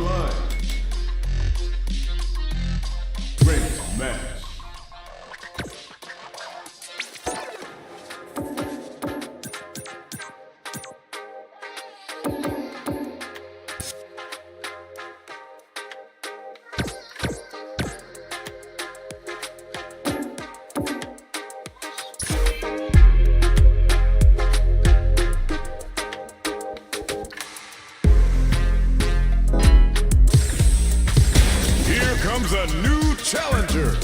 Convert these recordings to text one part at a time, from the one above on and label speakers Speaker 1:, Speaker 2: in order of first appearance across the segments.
Speaker 1: line. Ready to match. Comes a new challenger.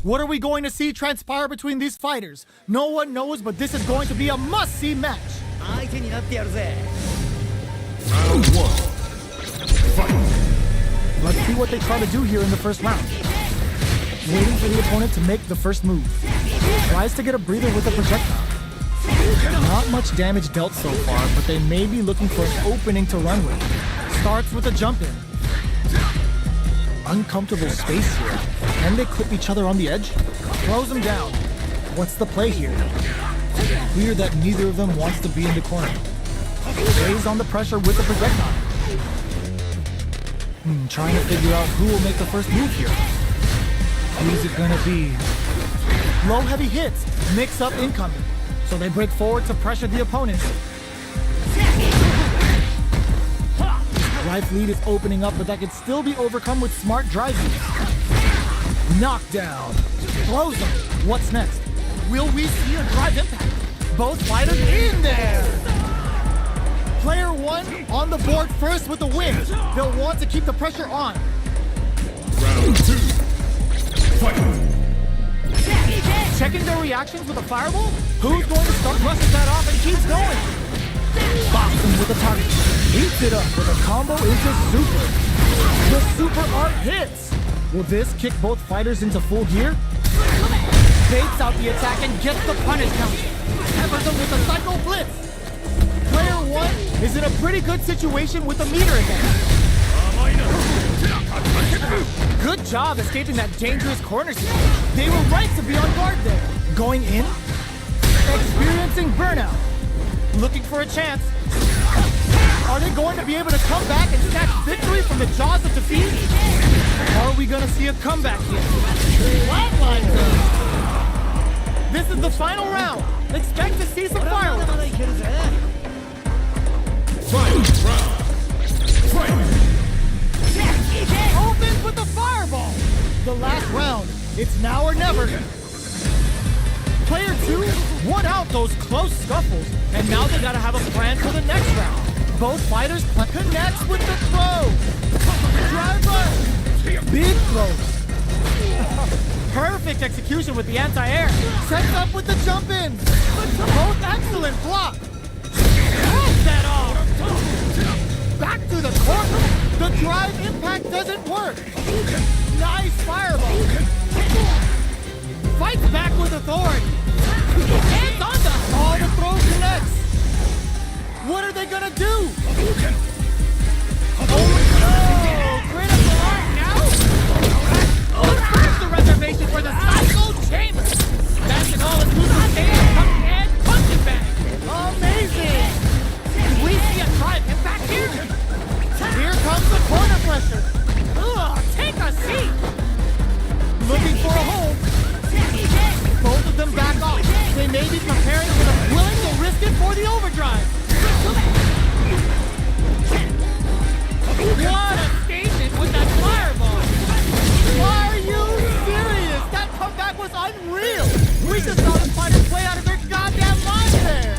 Speaker 2: What are we going to see transpire between these fighters? No one knows, but this is going to be a must-see match.
Speaker 1: Round one. Fight.
Speaker 2: Let's see what they try to do here in the first round. Waiting for the opponent to make the first move. Tries to get a breather with a projectile. Not much damage dealt so far, but they may be looking for an opening to run with. Starts with a jump in. Uncomfortable space here. Can they clip each other on the edge? Throws them down. What's the play here? Clear that neither of them wants to be in the corner. Lays on the pressure with the projectile. Trying to figure out who will make the first move here. Who's it gonna be? Low heavy hits. Mix up incoming. So they break forward to pressure the opponent. Life lead is opening up, but that can still be overcome with smart driving. Knockdown. Throws them. What's next? Will we see a drive impact? Both fighters in there. Player one on the board first with the win. They'll want to keep the pressure on.
Speaker 1: Round two. Fight.
Speaker 2: Checking their reactions with a fireball? Who's going to start rushes that off and keeps going? Boxing with a target. Eats it up with a combo into super. The super art hits. Will this kick both fighters into full gear? Baits out the attack and gets the punish counter. Covers them with a psycho blitz. Player one is in a pretty good situation with the meter again. Good job escaping that dangerous corner situation. They were right to be on guard there. Going in, experiencing burnout, looking for a chance. Are they going to be able to come back and snatch victory from the jaws of defeat? Are we going to see a comeback here? Flatlines them. This is the final round. Expect to see some fireworks.
Speaker 1: Final round. Fight.
Speaker 2: Opens with the fireball. The last round. It's now or never. Player two won out those close scuffles, and now they gotta have a plan for the next round. Both fighters connects with the throw. Driver. Big throws. Perfect execution with the anti-air. Sets up with the jump in. Both excellent block. Throws that off. Back to the corner. The drive impact doesn't work. Nice fireball. Fights back with authority. Hands on the all the throw connects. What are they gonna do? Oh no! Critical art now? First the reservation for the Psycho Chamber. That's an all-inclusive stand and punching bag. Amazing! Do we see a drive impact here? Here comes the corner pressure. Ugh, take a seat. Looking for a hold. Both of them back off. They may be preparing for the willing to risk it for the overdrive. What a statement with that fireball. Are you serious? That comeback was unreal. We just saw the fighters play out of their goddamn minds there.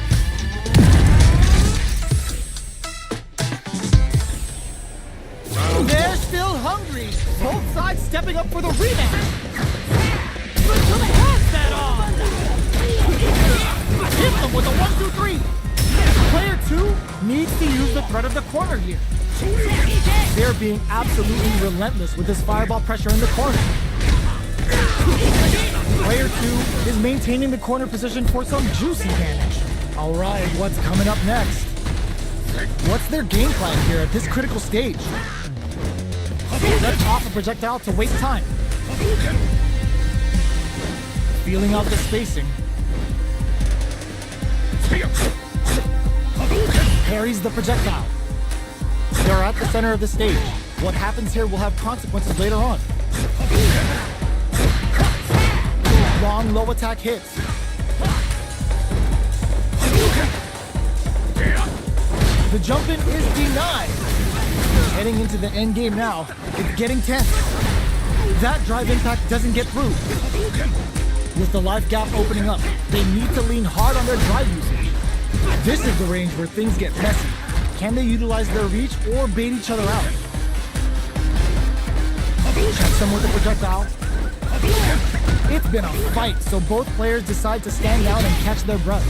Speaker 2: They're still hungry. Both sides stepping up for the rematch. Pass that off. Hit them with a 1-2-3. Player two needs to use the threat of the corner here. They're being absolutely relentless with this fireball pressure in the corner. Player two is maintaining the corner position for some juicy damage. All right, what's coming up next? What's their game plan here at this critical stage? Let's off a projectile to waste time. Feeling out the spacing.
Speaker 3: parries the projectile. They're at the center of the stage. What happens here will have consequences later on. Long low attack hits. The jump in is denied. Heading into the end game now, it's getting tense. That drive impact doesn't get through. With the life gap opening up, they need to lean hard on their drive usage. This is the range where things get messy. Can they utilize their reach or bait each other out? Checks them with a projectile. It's been a fight, so both players decide to stand down and catch their breath.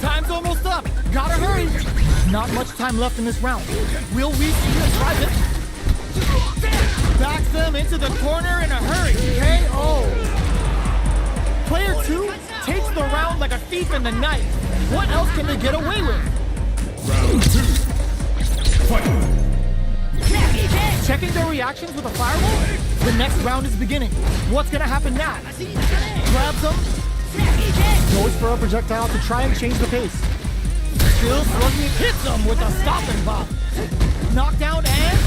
Speaker 3: Time's almost up. Gotta hurry. Not much time left in this round. Will we see a drive it? Backs them into the corner in a hurry. KO. Player 2 takes the round like a thief in the night. What else can they get away with?
Speaker 1: Round 2. Fight.
Speaker 3: Checking their reactions with a fireball? The next round is beginning. What's gonna happen now? Grabs them. Goes for a projectile to try and change the pace. Still slugging, hits them with a stopping bomb. Knockdown and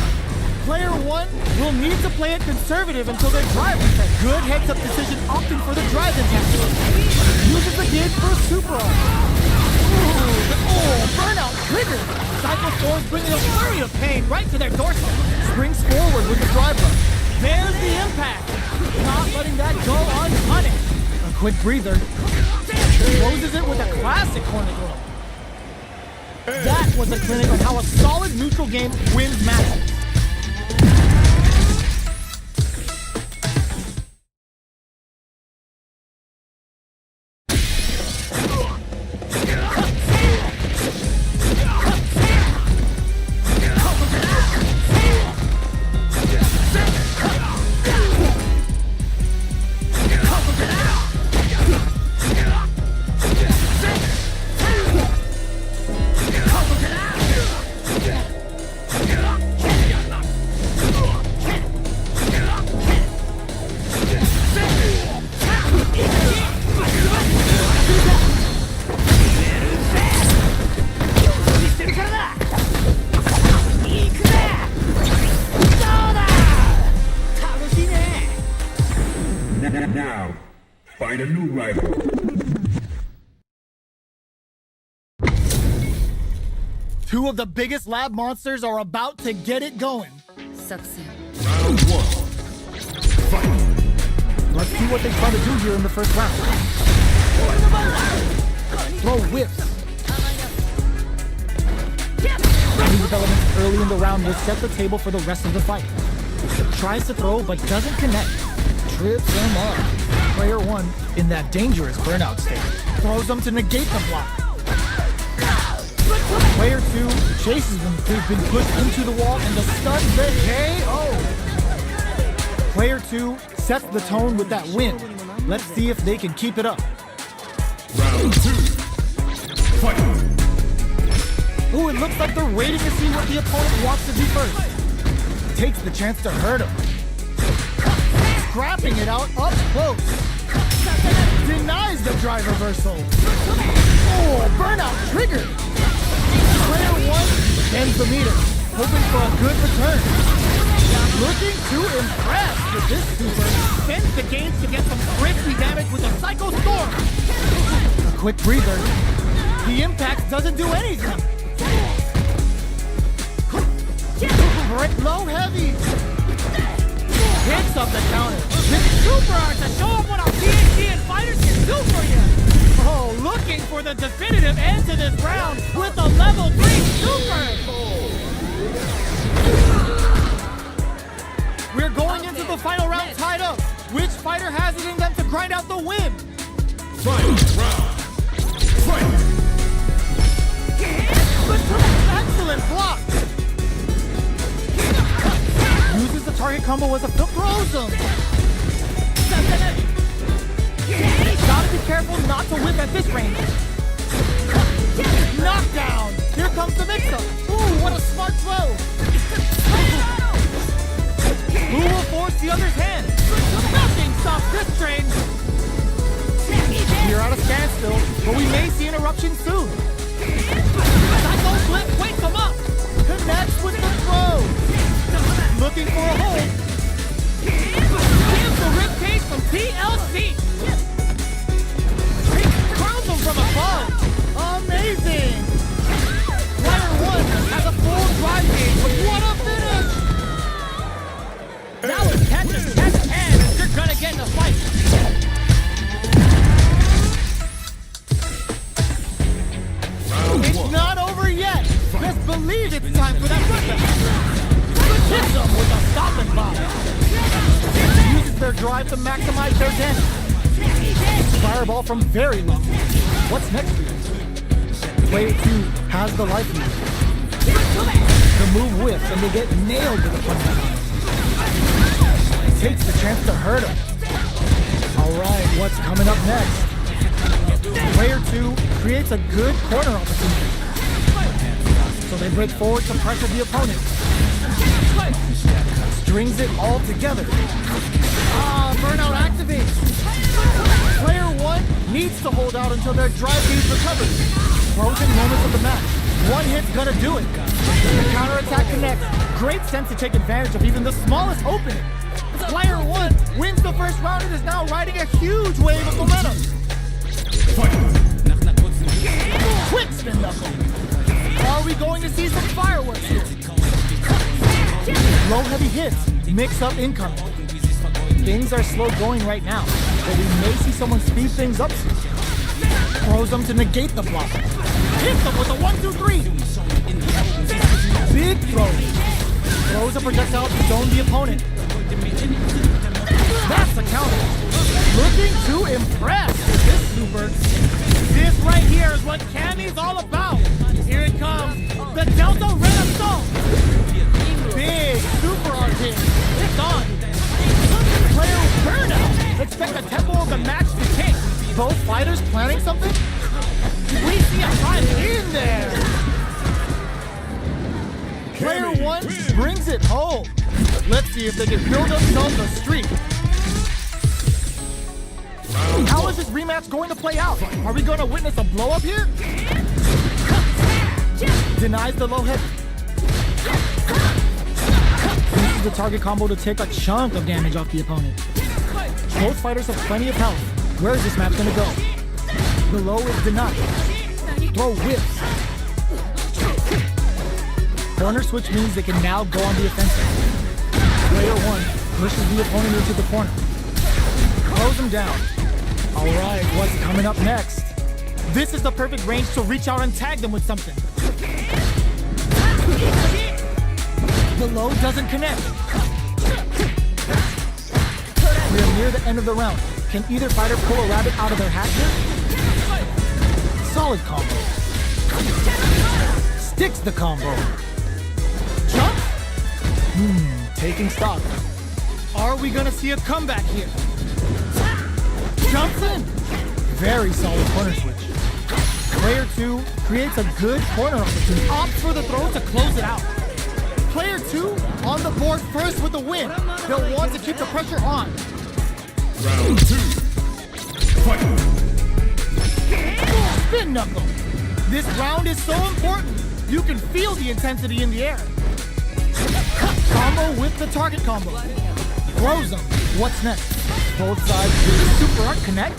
Speaker 3: player 1 will need to play it conservative until their drive is set. Good heads-up decision, opting for the drive impact. Uses the gauge for a super arm. Burnout triggered. Cycle Storm's bringing a flurry of pain right to their dorsal. Springs forward with the drive run. There's the impact. Not letting that go unpunished. A quick breather. Closes it with a classic corner throw. That was a clinic on how a solid neutral game wins matches.
Speaker 1: Now, find a new rival.
Speaker 3: Two of the biggest lab monsters are about to get it going.
Speaker 1: Round 1. Fight.
Speaker 3: Let's see what they try to do here in the first round. Throw whips. These developments early in the round will set the table for the rest of the fight. Tries to throw but doesn't connect. Trips them up. Player 1 in that dangerous burnout state. Throws them to negate the block. Player 2 chases them. They've been pushed into the wall and the stuns the KO. Player 2 sets the tone with that win. Let's see if they can keep it up.
Speaker 1: Round 2. Fight.
Speaker 3: Ooh, it looks like they're waiting to see what the opponent wants to do first. Takes the chance to hurt him. Scrapping it out up close. Denies the drive reversal. Oh, burnout triggered. Player 1 ends the meter, hoping for a good return. Looking to impress with this super. Spends the gauge to get some crispy damage with a Psycho Storm. A quick breather. The impact doesn't do anything. Break low heavy. Hits up the counter. This super art to show up what our PhD and fighters can do for you. Oh, looking for the definitive end to this round with a level 3 super. We're going into the final round tied up. Which fighter has it in them to grind out the win?
Speaker 1: Final round. Fight.
Speaker 3: Excellent block. Uses the target combo as a throws him. Gotta be careful not to whip at this range. Knockdown. Here comes the mix-up. Ooh, what a smart throw. Who will force the other's hand? Nothing stops this train. We're at a standstill, but we may see an eruption soon. Psycho flip believe it's time for that run back. Hits them with a stopping bomb. Uses their drive to maximize their damage. Fireball from very low. What's next for you? Player 2 has the life lead. The move whiffs and they get nailed with a punch. Takes the chance to hurt him. Alright, what's coming up next? Player 2 creates a good corner opportunity. So they break forward to pressure the opponent. Strings it all together. Burnout activates. Player 1 needs to hold out until their drive gauge recovers. Frozen moments of the match. One hit's gonna do it. The counterattack connects. Great sense to take advantage of even the smallest opening. Player 1 wins the first round and is now riding a huge wave of momentum. Quick spin knuckle. Are we going to see some fireworks here? Low heavy hits, mix up incoming. Things are slow going right now, but we may see someone speed things up soon. Throws them to negate the block. Hits them with a 1-2-3. Big throw. Throws a projectile to zone the opponent. That's a counter. Looking to impress with this super. This right here is what Cammy's all about. Here it comes. The Delta Red Assault. Big super arcade. It's on. Player burnout. Expect the tempo of the match to kick. Both fighters planning something? We see a drive in there. Player 1 brings it home. Let's see if they can build themselves a streak. How is this rematch going to play out? Are we going to witness a blow up here? Denies the low hit. Uses the target combo to take a chunk of damage off the opponent. Both fighters have plenty of health. Where is this match going to go? The low is denied. Throw whips. Corner switch means they can now go on the offensive. Player 1 pushes the opponent into the corner. Close him down. Alright, what's coming up next? This is the perfect range to reach out and tag them with something. The low doesn't connect. We are near the end of the round. Can either fighter pull a rabbit out of their hat here? Solid combo. Sticks the combo. Jump? Taking stock. Are we gonna see a comeback here? Jumps in. Very solid corner switch. Player 2 creates a good corner opportunity. Opts for the throw to close it out. Player 2 on the board first with the win. They'll want to keep the pressure on.
Speaker 1: Round 2. Fight.
Speaker 3: Spin knuckle. This round is so important. You can feel the intensity in the air. Combo with the target combo. Throws them. What's next? Both sides do the super art connect.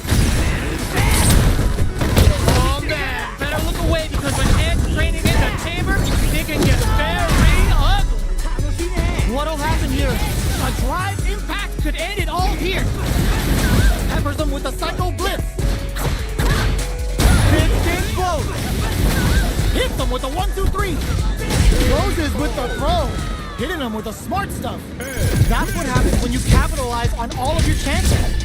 Speaker 2: Oh man, better look away because when Ed's training in the chamber, it can get very ugly.
Speaker 3: What'll happen here? A drive impact could end it all here. Peppers them with a Psycho Blitz. Big spin close. Hit them with a 1-2-3. Closes with the throw. Hitting them with the smart stuff. That's what happens when you capitalize on all of your chances.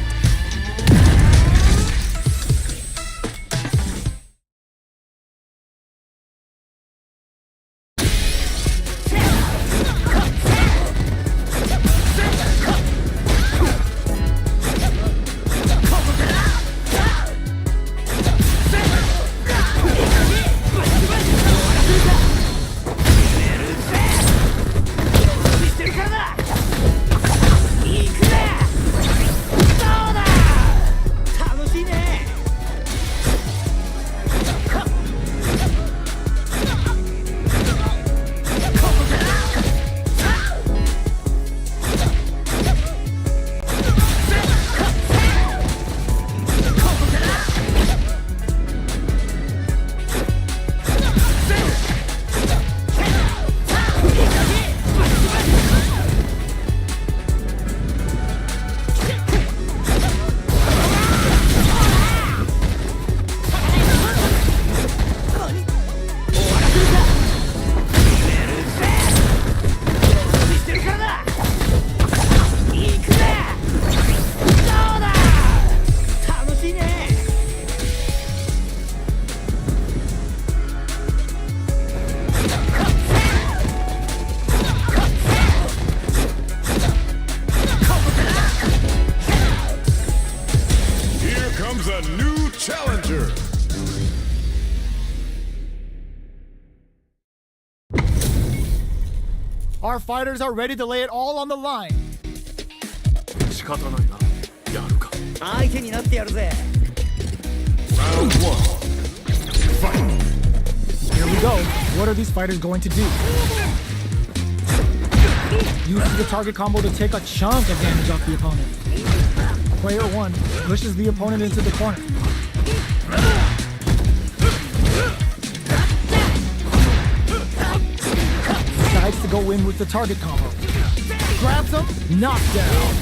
Speaker 3: Our fighters are ready to lay it all on the line.
Speaker 1: 仕方ないな。やるか。
Speaker 4: 相手になってやるぜ。
Speaker 1: Round 1. Fight.
Speaker 3: Here we go. What are these fighters going to do? Uses the target combo to take a chunk of damage off the opponent. Player 1 pushes the opponent into the corner. Decides to go in with the target combo. Grabs him, knockdown.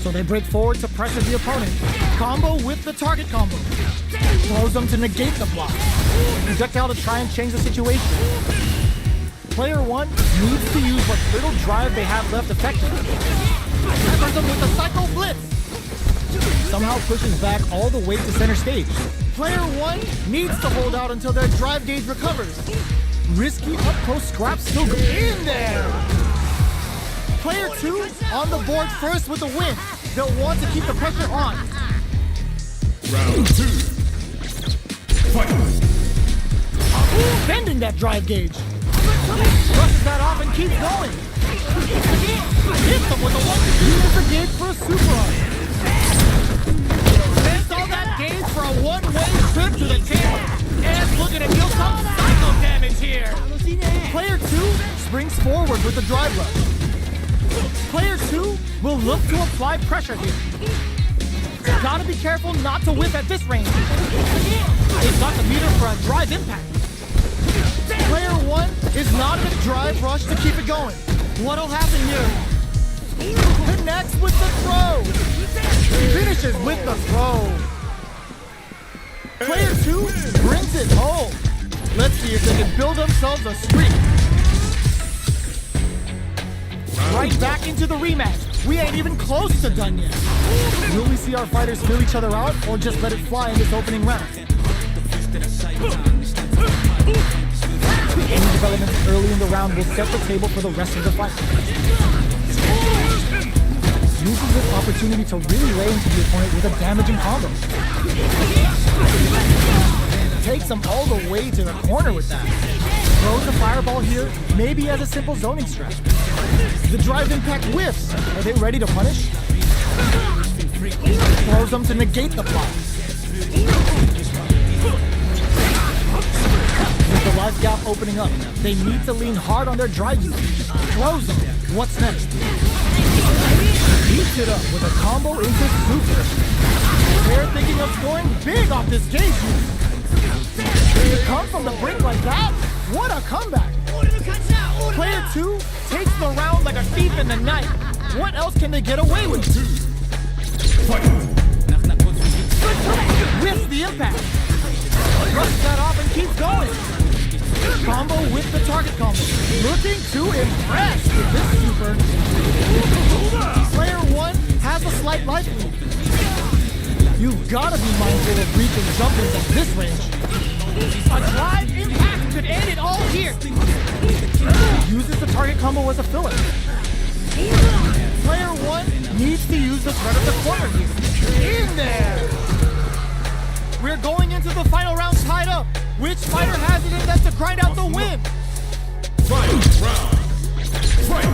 Speaker 3: So they break forward to pressure the opponent. Combo with the target combo. Throws them to negate the block. Projectile to try and change the situation. Player 1 needs to use what little drive they have left effectively. Peppers them with the Psycho Blitz. Somehow pushes back all the way to center stage. Player 1 needs to hold out until their drive gauge recovers. Risky up-close scrap still in there. Player 2 on the board first with the win. They'll want to keep the pressure on.
Speaker 1: Round 2. Fight.
Speaker 3: Bending that drive gauge. Brushes that off and keeps going. Hits them with a 1-2. Uses the gauge for a super arm. Spends all that gauge for a one-way trip to the chamber. And looking to deal some psycho damage here. Player 2 springs forward with the drive rush. Player 2 will look to apply pressure here. Gotta be careful not to whiff at this range. They've got the meter for a drive impact. Player 1 is not in a drive rush to keep it going. What'll happen here? Connects with the throw. Finishes with the throw. Player 2 brings it home. Let's see if they can build themselves a streak. Right back into the rematch. We ain't even close to done yet. Will we see our fighters fill each other out or just let it fly in this opening round? Any developments early in the round will set the table for the rest of the fight. Uses this opportunity to really lay into the opponent with a damaging combo. Takes them all the way to the corner with that. Throws the fireball here, maybe as a simple zoning strat. The drive impact whiffs. Are they ready to punish? Throws them to negate the block. With the life gap opening up, they need to lean hard on their drive usage. Throws them. What's next? Beats it up with a combo into super. They're thinking of scoring big off this gauge use. They come from the brink like that? What a comeback! Player 2 takes the round like a thief in the night. What else can they get away with? Whiffs the impact. Brushes that off and keeps going. Combo with the target combo. Looking to impress with this super. Player 1 has a slight life lead. You've got to be mindful of reach and jumping at this range. A drive impact could end it all here. Uses the target combo as a filler. Player 1 needs to use the threat of the corner here. In there! We're going into the final round tied up. Which fighter has it in them to grind out the win?
Speaker 1: Final round. Fight.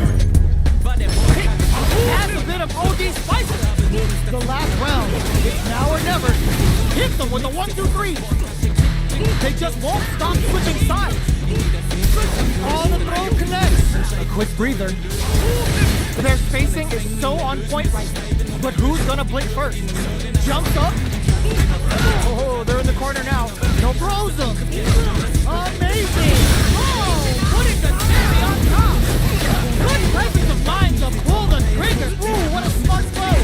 Speaker 3: Adds a bit of OD spice to it. The last round. It's now or never. Hits them with a 1-2-3. They just won't stop switching sides. Oh, the throw connects. A quick breather. Their spacing is so on point right now. But who's gonna blink first? Jumps up. Oh, they're in the corner now. No, throws them. Amazing. Oh, putting the cherry on top. Good presence of mind to pull the trigger. Ooh, what a smart throw.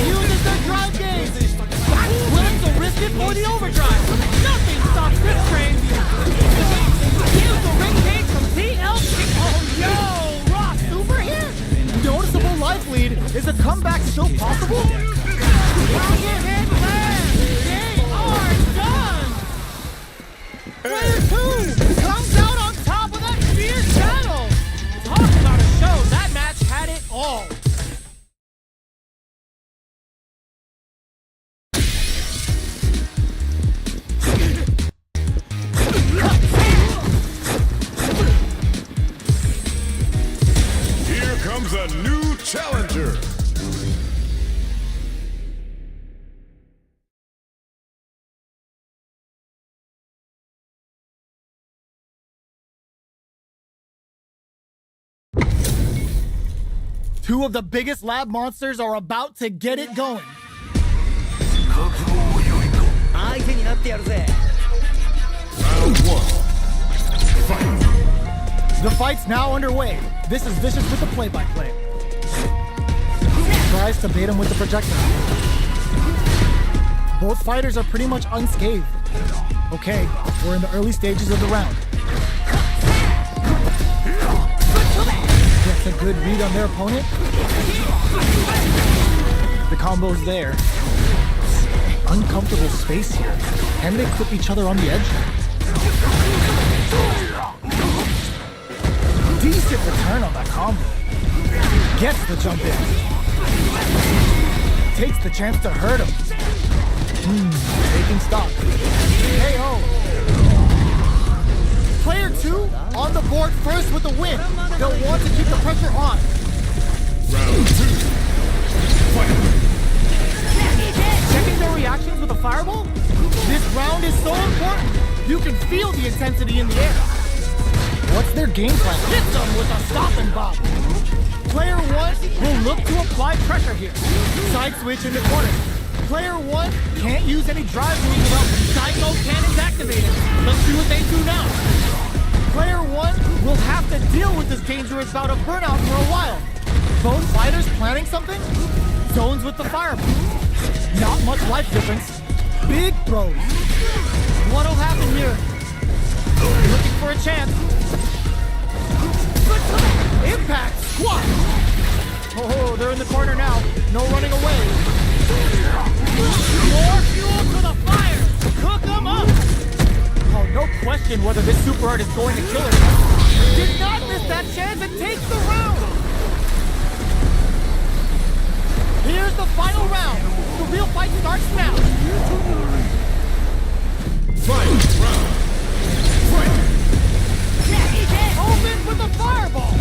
Speaker 3: Uses their drive gauge. Willing to risk it for the overdrive. Nothing stops this train. Here's the ring cage from TLC. Oh, yo, raw super here. Noticeable life lead. Is a comeback still possible? They are done. Player 2 Two of the biggest lab monsters are about to get it going.
Speaker 4: 相手になってやるぜ。
Speaker 1: Round 1. Fight.
Speaker 3: The fight's now underway. This is Vicious with the play-by-play. Tries to bait him with the projectile. Both fighters are pretty much unscathed. Okay, we're in the early stages of the round. Gets a good read on their opponent. The combo's there. Uncomfortable space here. Can they clip each other on the edge? Decent return on that combo. Gets the jump in. Takes the chance to hurt him. Taking stock. KO. Player 2 on the board first with the win. They'll want to keep the pressure on.
Speaker 1: Round 2. Fight.
Speaker 3: Checking their reactions with a fireball? This round is so important. You can feel the intensity in the air. What's their game plan? Hit them with a stop and bop. Player 1 will look to apply pressure here. Side switch in the corner. Player 1 can't use any drive moves without Psycho Cannons activated. Let's see what they do now. Player 1 will have to deal with this dangerous bout of burnout for a while. Both fighters planning something? Zones with the fireball. Not much life difference. Big throws. What'll happen here? Looking for a chance. Impact squat. Oh, they're in the corner now. No running away. More fuel to the fire. Cook them up. Oh, no question whether this super art is going to kill it. Did not miss that chance and takes the round. Here's the final round. The real fight starts now.
Speaker 1: Fight. Round. Fight.
Speaker 3: Open with a fireball.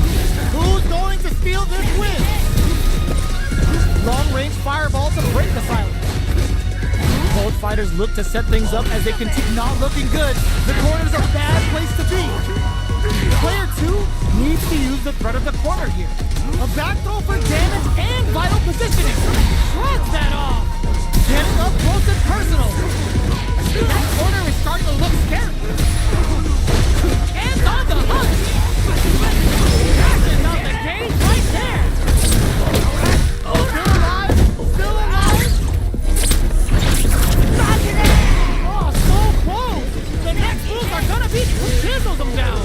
Speaker 3: Who's going to steal this win? Long-range fireball to break the silence. Both fighters look to set things up as they continue. Not looking good. The corner's a bad place to be. Player 2 needs to use the threat of the corner here. A back throw for damage and vital positioning. Shreds that off. Getting up close and personal. That corner is starting to look scary. And on the hunt. Crashing out the cage right there. Still alive. Still alive. Oh, so close. The next moves are gonna be who chisels them down.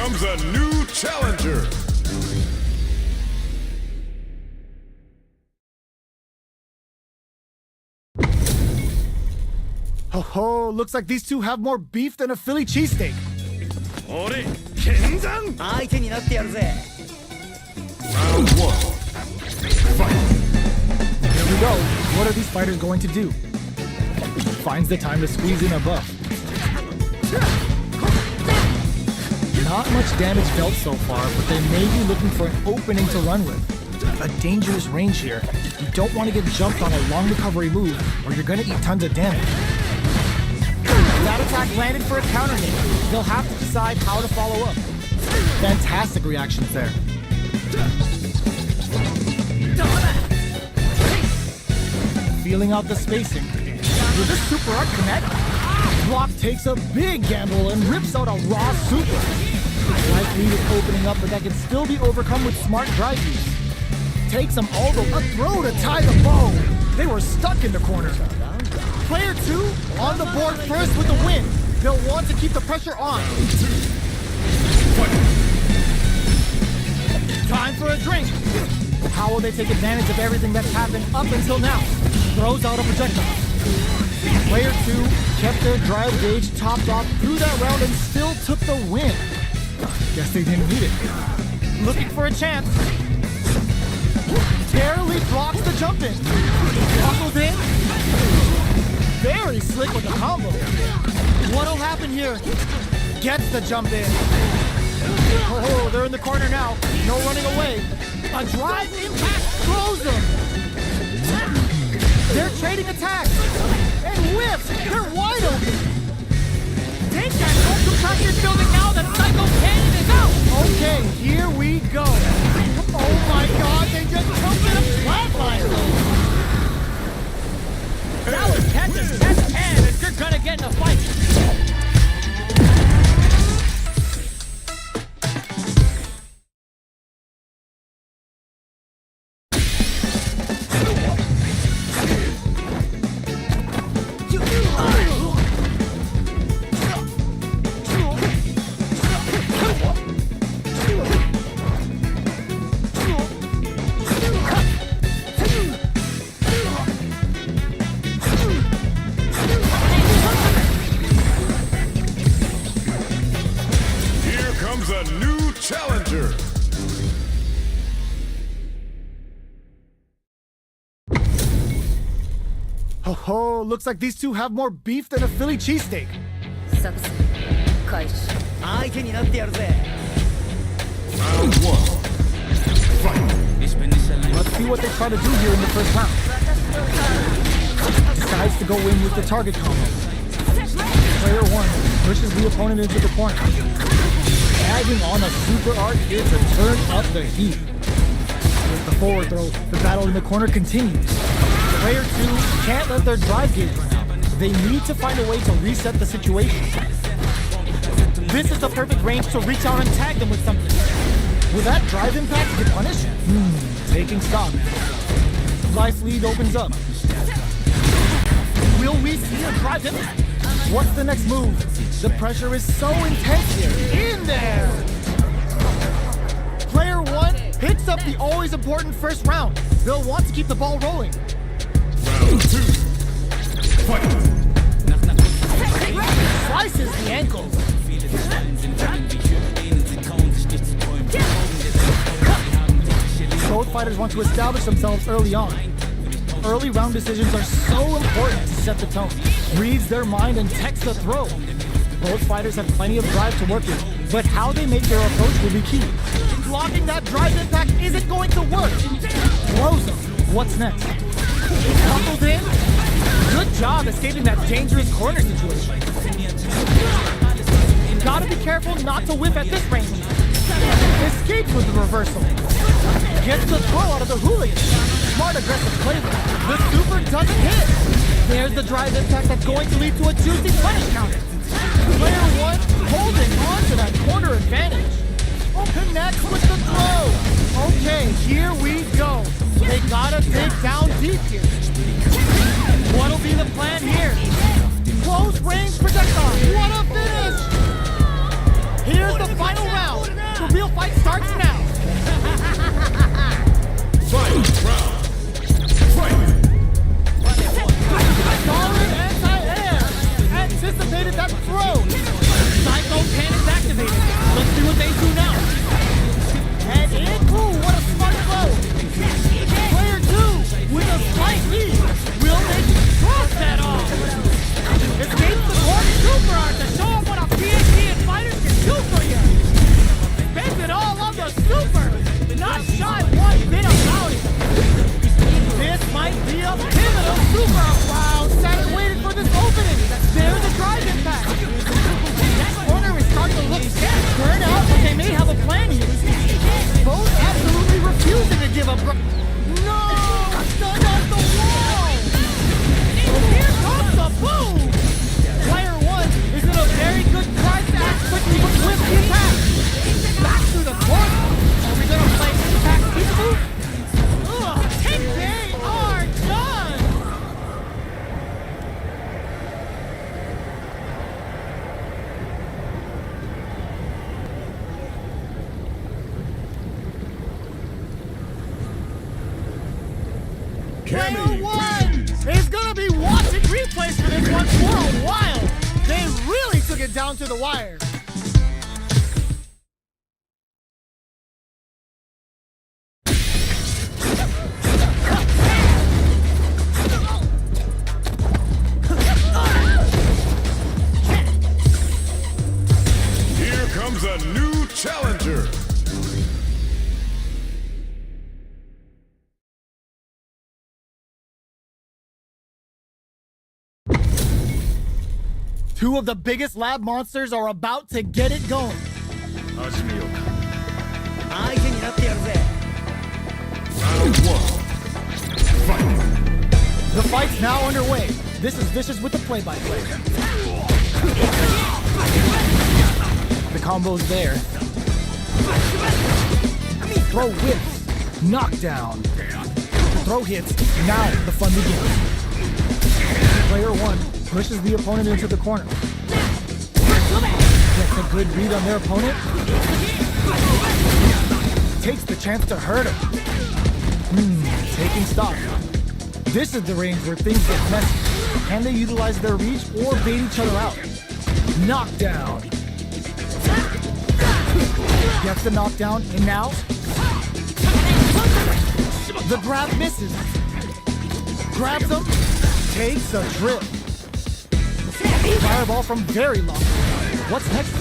Speaker 1: comes a new challenger.
Speaker 3: Oh, looks like these two have more beef than a Philly cheesesteak.
Speaker 1: 俺、剣山。
Speaker 4: 相手になってやるぜ。
Speaker 1: Round 1. Fight.
Speaker 3: Here we go. What are these fighters going to do? Finds the time to squeeze in a buff. Not much damage dealt so far, but they may be looking for an opening to run with. A dangerous range here. You don't want to get jumped on a long recovery move, or you're gonna eat tons of damage. That attack landed for a counter hit. They'll have to decide how to follow up. Fantastic reactions there. Feeling out the spacing. Will this super art connect? Block takes a big gamble and rips out a raw super. Life lead is opening up, but that can still be overcome with smart drive use. Takes them all the a throw to tie the bow. They were stuck in the corner. Player 2 on the board first with the win. They'll want to keep the pressure on. Time for a drink. How will they take advantage of everything that's happened up until now? Throws out a projectile. Player 2 kept their drive gauge topped off through that round and still took the win. Guess they didn't need it. Looking for a chance. Barely blocks the jump in. Buckles in. Very slick with the combo. What'll happen here? Gets the jump in. Oh, they're in the corner now. No running away. A drive impact throws them. They're trading attacks. And whiffs. They're wide open. Take that home compressor building now. The Psycho Cannon is out. Okay, here we go. Oh my god, they just jumped in a flatline.
Speaker 2: That was catch as can if you're gonna get in a fight.
Speaker 1: A new challenger.
Speaker 3: Ho ho, looks like these two have more beef than a Philly cheesesteak.
Speaker 5: 作戦開始
Speaker 4: 相手になってやるぜ
Speaker 1: Round 1. Fight.
Speaker 3: Let's see what they try to do here in the first round. Decides to go in with the target combo. Player 1 pushes the opponent into the corner. Tagging on a super art here to turn up the heat. With the forward throw, the battle in the corner continues. Player 2 can't let their drive gauge run out. They need to find a way to reset the situation. This is the perfect range to reach out and tag them with something. Will that drive impact get punished? Taking stock. Life lead opens up. Will we see a drive impact? What's the next move? The pressure is so intense here. In there! Player 1 picks up the always important first round. They'll want to keep the ball rolling.
Speaker 1: Round 2. Fight.
Speaker 3: Slices the ankle. Both fighters want to establish themselves early on. Early round decisions are so important to set the tone. Reads their mind and texts the throw. Both fighters have plenty of drive to work with, but how they make their approach will be key. Blocking that drive impact isn't going to work. Throws him. What's next? Coupled in. Good job escaping that dangerous corner situation. Gotta be careful not to whiff at this range. Escapes with the reversal. Gets the throw out of the hooligan. Smart aggressive play there. The super doesn't hit. There's the drive impact that's going to lead to a juicy punish counter. Player 1 holding on to that corner advantage. Connects with the throw. Okay, here we go. They gotta dig down deep here. What'll be the plan here? Close range projectile. What a finish! Here's the final round. The real fight starts now.
Speaker 1: Final round. Fight.
Speaker 3: Solid anti-air. Anticipated that throw. Psycho Cannon's activated. Let's see what they do now. And in. Ooh, what a No! Stunned on the wall! And here comes the boom! Player 1 is in a very good try to act quickly but with the attack. Back to the corner. Are we gonna play impact peekaboo? And they are done! Player 1 is gonna be watching replays for this one for a while. They really took it down to the wire.
Speaker 1: Here comes a new challenger.
Speaker 3: Two of the biggest lab monsters are about to get it going.
Speaker 1: 始めようか。
Speaker 4: 相手になってやるぜ
Speaker 1: Round 1. Fight.
Speaker 3: The fight's now underway. This is Vicious with the play-by-play. The combo's there. Throw whips. Knockdown. Throw hits. Now the fun begins. Player 1 pushes the opponent into the corner. Gets a good read on their opponent. Takes the chance to hurt him. Taking stock. This is the range where things get messy. Can they utilize their reach or bait each other out? Knockdown. Gets the knockdown, and now the grab misses. Grabs him, takes a trip. Fireball from very long. What's next?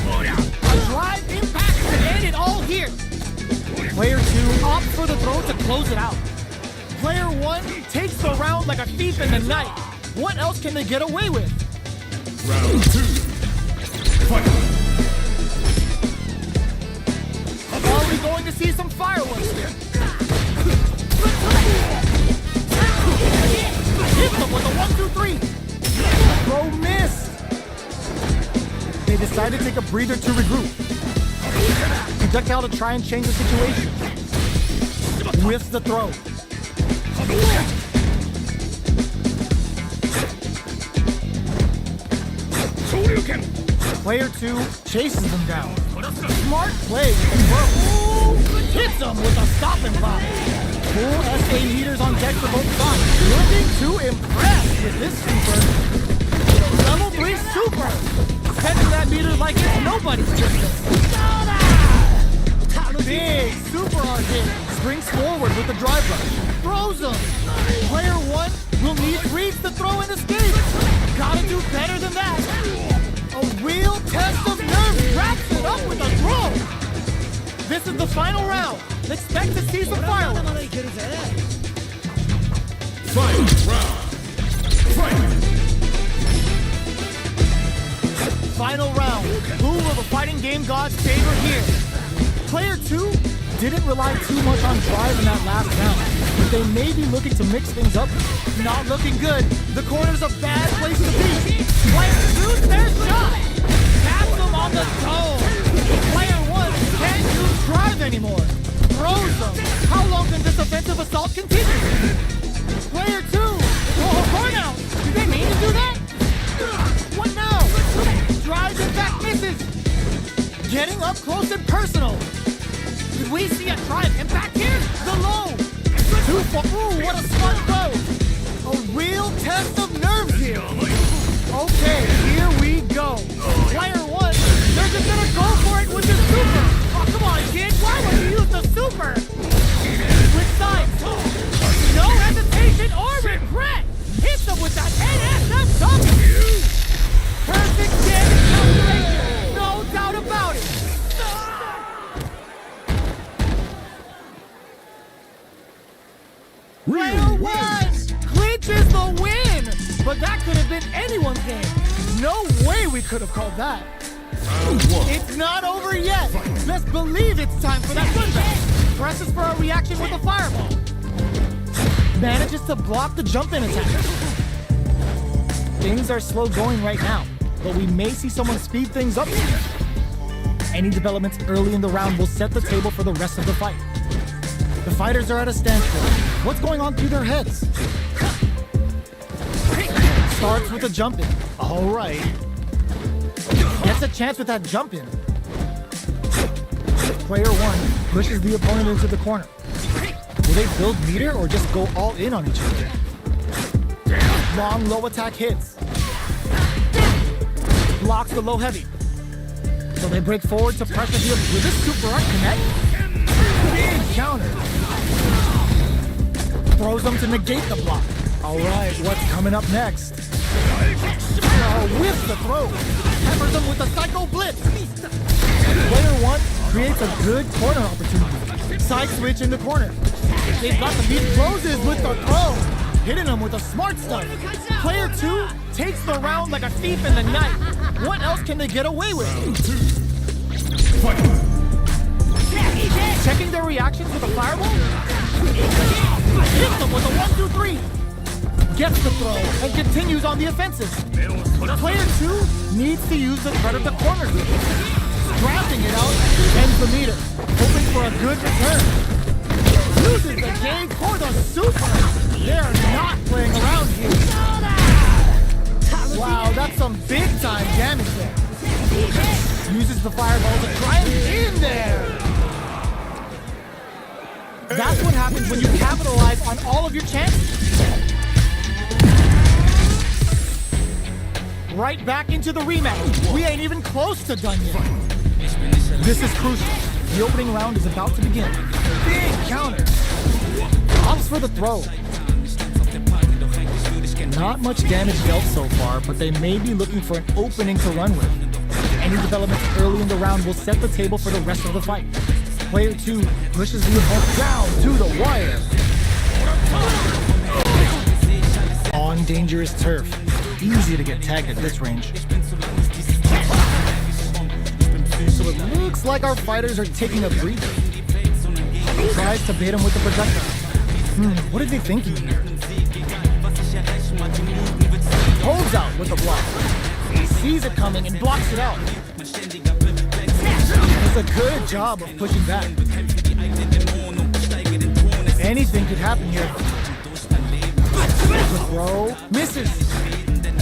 Speaker 3: A drive impact to end it all here. Player 2 opts for the throw to close it out. Player 1 takes the round like a thief in the night. What else can they get away with?
Speaker 1: Round 2. Fight.
Speaker 3: Are we going to see some fireworks here? Hit them with a 1-2-3. Throw missed. They decide to take a breather to regroup. Projectile to try and change the situation. Whiffs the throw. Player 2 chases them down. Smart play with the throw. Hits them with a stopping block. Full SA meters on deck for both sides. Looking to impress with this super. Level 3 super. Setting that meter like it's nobody's business. Big super hard hit. Springs forward with the drive rush. Throws them. Player 1 will need reach to throw and escape. Gotta do better than that. A real test of nerve. Wraps it up with a throw. This is the final round. Expect to see some fireworks.
Speaker 1: Final round. Fight.
Speaker 3: Final round. Who will the fighting game gods favor here? Player 2 didn't rely too much on drive in that last round, but they may be looking to mix things up. Not looking good. The corner's a bad place to be. Player 2's their shot. Taps them on the toe. Player 1 can't use drive anymore. Throws them. How long can this offensive assault continue? Player 2. Oh, burnout. Did they mean to do that? What now? Drives and back misses. Getting up close and personal. Did we see a drive impact here? The low. Ooh, what a smart throw. A real test of nerves here. Okay, here we go. Player 1, they're just gonna go for it with the super. Oh, come on, kid. Why would you use the super? Switch sides. No hesitation or regret. Hit them with that NSFW. Perfect damage calculation. No doubt about it. Player 1 clinches the win! But that could have been anyone's game. No way we could have called that.
Speaker 1: Round 1.
Speaker 3: It's not over yet. Let's believe it's time for that comeback. presses for a reaction with a fireball. Manages to block the jump-in attack. Things are slow going right now, but we may see someone speed things up here. Any developments early in the round will set the table for the rest of the fight. The fighters are at a standstill. What's going on through their heads? Starts with a jump-in. All right. Gets a chance with that jump-in. Player one pushes the opponent into the corner. Will they build meter or just go all in on each other? Long low attack hits. Blocks the low heavy. So they break forward to pressure the with this super art connect. Big counter. Throws them to negate the block. All right, what's coming up next? Oh, whips the throw. Peppers them with a psycho blitz. Player one creates a good corner opportunity. Side switch in the corner. They've got the beat, closes with the throw. Hitting them with a smart stuff. Player two takes the round like a thief in the night. What else can they get away with? Checking their reactions with a fireball? Hits them with a 1-2-3. Gets the throw and continues on the offensive. Player two needs to use the threat of the corner. Drafting it out, ends the meter, hoping for a good return. Uses the game for the super. They're not playing around here. Wow, that's some big time damage there. Uses the fireball to try and get in there. That's what happens when you capitalize on all of your chances. Right back into the rematch. We ain't even close to done yet. This is crucial. The opening round is about to begin. Big counter. Opts for the throw. Not much damage dealt so far, but they may be looking for an opening to run with. Any developments early in the round will set the table for the rest of the fight. Player two pushes the opponent down to the wire. On dangerous turf. Easy to get tagged at this range. So it looks like our fighters are taking a breather. Tries to bait him with the projectile. What are they thinking here? Holds out with the block. He sees it coming and blocks it out. Does a good job of pushing back. Anything could happen here. The throw misses.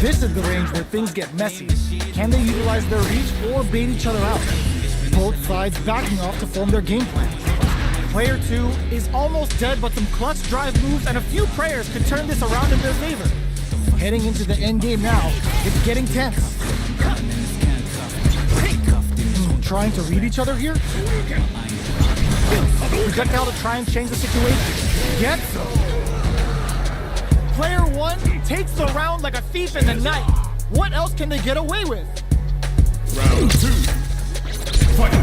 Speaker 3: This is the range where things get messy. Can they utilize their reach or bait each other out? Both sides backing off to form their game plan. Player two is almost dead, but some clutch drive moves and a few prayers could turn this around in their favor. Heading into the end game now, it's getting tense. Trying to read each other here? Projectile to try and change the situation. Gets them. Player one takes the round like a thief in the night. What else can they get away with?
Speaker 1: Round two. Fight.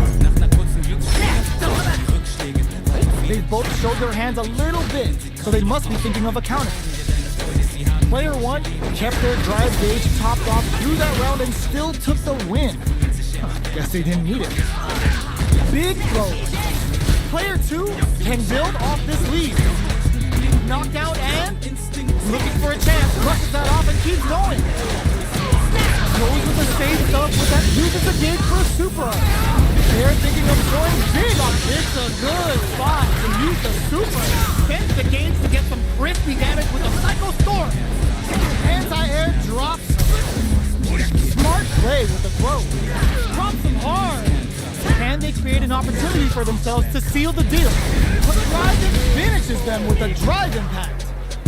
Speaker 3: They've both showed their hands a little bit, so they must be thinking of a counter. Player one kept their drive gauge topped off through that round and still took the win. Guess they didn't need it. Big throw. Player two can build off this lead. Knockdown and looking for a chance. Brushes that off and keeps going. Goes with the same stuff with that uses the gauge for a super. They're thinking of going big on this. It's a good spot to use the super. Spends the gauge to get some crispy damage with a Psycho Storm. Anti-air drops. Smart play with the throw. Drops them hard. Can they create an opportunity for themselves to seal the deal? But Drive finishes them with a drive impact.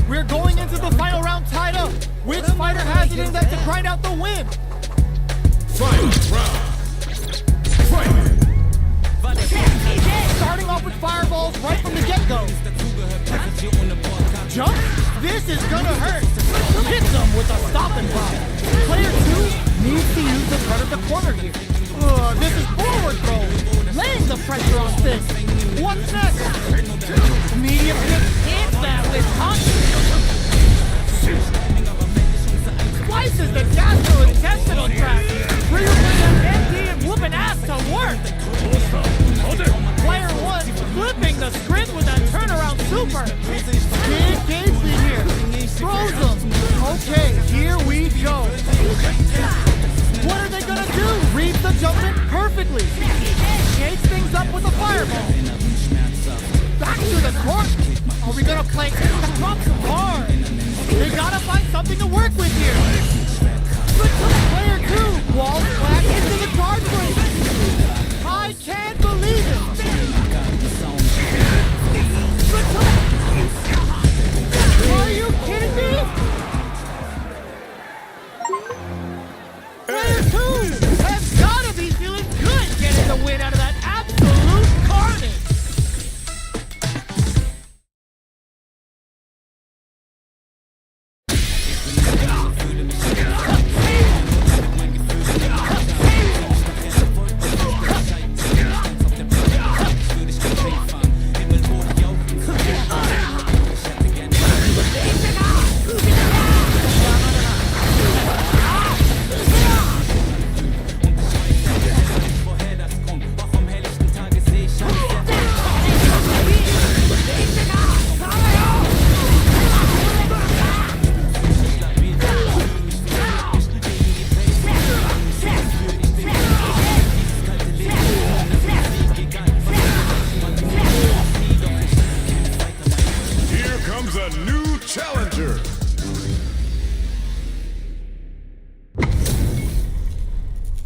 Speaker 3: We're going into the final round tied up. Which fighter has it in them to grind out the win?
Speaker 1: Final round. Fight.
Speaker 3: Starting off with fireballs right from the get-go. Jump? This is gonna hurt. Hits them with a stop and block. Player two needs to use the front of the corner here. This is forward throw. Laying the pressure on Fist. What's next? Medium kick hits that with confidence. Slices the gastrointestinal tract. Bring that empty and whooping ass to work. Player one flipping the sprint with that turnaround super. Big gauge lead here. Throws them. Okay, here we go. What are they gonna do? Read the jumping perfectly. Shakes things up with a fireball. Back to the court. Are we gonna play the drops hard? They gotta find something to work with here. Good to the player two. Wall flat into the guard break. I can't believe it. Are you kidding me? Player two has gotta be feeling good getting the win out of that absolute carnage.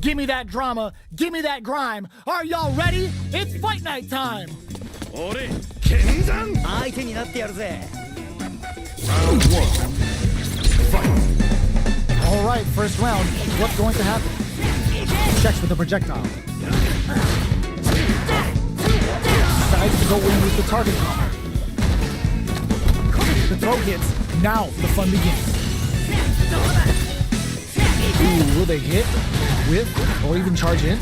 Speaker 3: Give me that drama, give me that grime. Are y'all ready? It's fight night time.
Speaker 1: 俺剣山
Speaker 4: 相手になってやるぜ
Speaker 1: Round 1 Fight
Speaker 3: All right, first round. What's going to happen? Checks with the projectile. Decides to go in with the target combo. The throw hits. Now the fun begins. Ooh, will they hit, whip, or even charge in?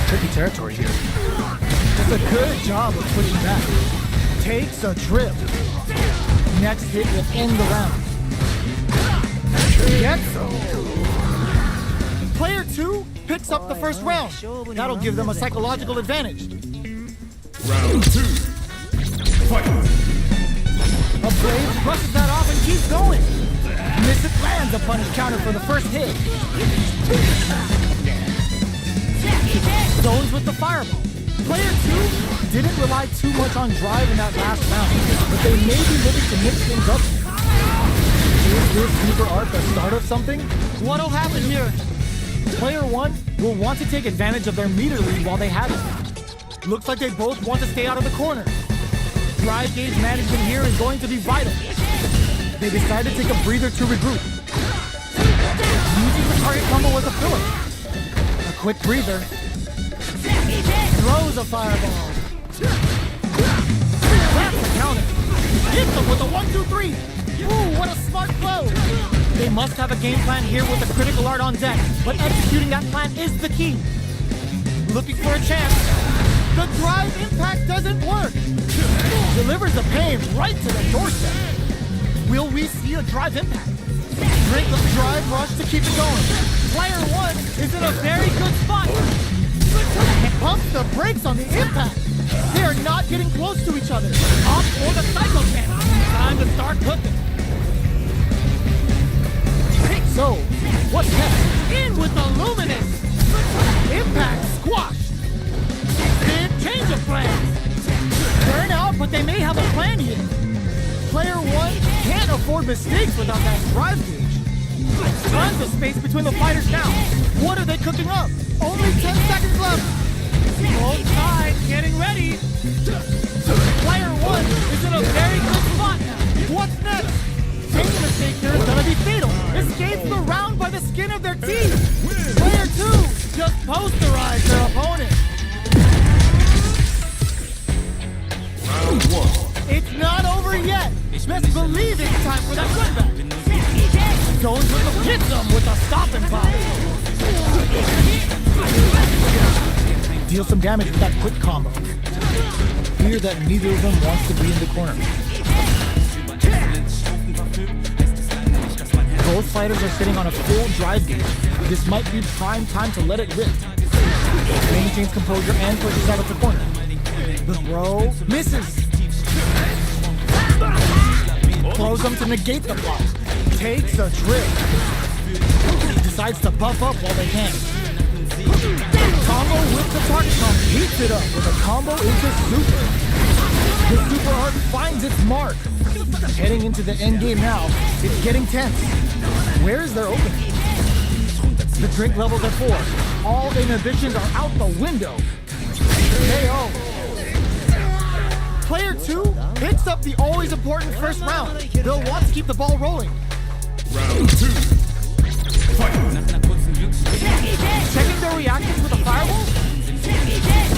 Speaker 3: Tricky territory here. Does a good job of pushing back. Takes a trip. Next hit will end the round. Gets Player 2 picks up the first round. That'll give them a psychological advantage.
Speaker 1: Round 2 Fight
Speaker 3: A Brave brushes that off and keeps going. Misses lands a punish counter for the first hit. Zones with the fireball. Player 2 didn't rely too much on drive in that last round, but they may be looking to mix things up. Is this super art the start of something? What'll happen here? Player 1 will want to take advantage of their meter lead while they have it. Looks like they both want to stay out of the corner. Drive gauge management here is going to be vital. They decide to take a breather to regroup. Using the target combo as a filler. A quick breather. Throws a fireball. That's the counter. Hits them with a 1-2-3. Ooh, what a smart throw. They must have a game plan here with a critical art on deck, but executing that plan is the key. Looking for a chance. The drive impact doesn't work. Delivers the pain right to the doorstep. Will we see a drive impact? Drink the drive rush to keep it going. Player 1 is in a very good spot. Pumps the brakes on the impact. They are not getting close to each other. Off for the cycle camp. Time to start cooking. So, what's next? In with the luminous. Impact squashed. Big change of plans. Burn out, but they may have a plan here. Player 1 can't afford mistakes without that drive gauge. Tons of space between the fighters now. What are they cooking up? Only 10 seconds left. Both sides getting ready. Player 1 is in a very good spot now. What's next? Any mistake here is gonna be fatal. Escapes the round by the skin of their teeth. Player 2 just posterized their opponent.
Speaker 1: Round 1
Speaker 3: It's not over yet. Best believe it's time for that comeback. Goes with the hits them with a stop and pop. Deal some damage with that quick combo. Fear that neither of them wants to be in the corner. Both fighters are sitting on a full drive gauge. This might be prime time to let it rip. Maintains composure and pushes out of the corner. The throw misses. Throws them to negate the block. Takes a trip. Decides to buff up while they can. Combo with the target combo. Heats it up with a combo into super. The super art finds its mark. Heading into the end game now, it's getting tense. Where is their opening? The drink levels are 4. All inhibitions are out the window. KO. Player 2 picks up the always important first round. They'll want to keep the ball rolling.
Speaker 1: Round 2. Fight.
Speaker 3: Checking their reactions with a fireball?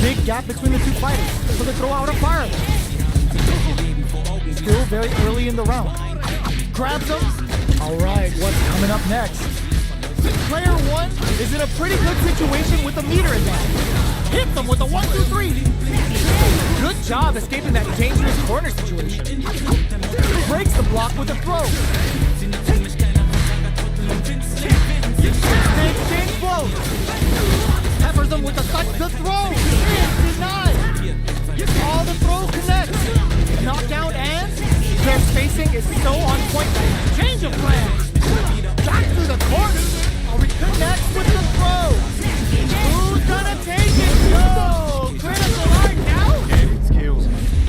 Speaker 3: Big gap between the two fighters, so they throw out a fireball. Still very early in the round. Grabs them. All right, what's coming up next? Player 1 is in a pretty good situation with the meter advantage. Hits them with a 1-2-3. Good job escaping that dangerous corner situation. Breaks the block with a throw. They exchange blows. Peppers them with the throw. It's denied. All the throw connects. Knockdown and their spacing is so on point. Change of plans. Back to the corner. Reconnects with the throw. Who's gonna take it? No! Critical art now?
Speaker 1: It kills.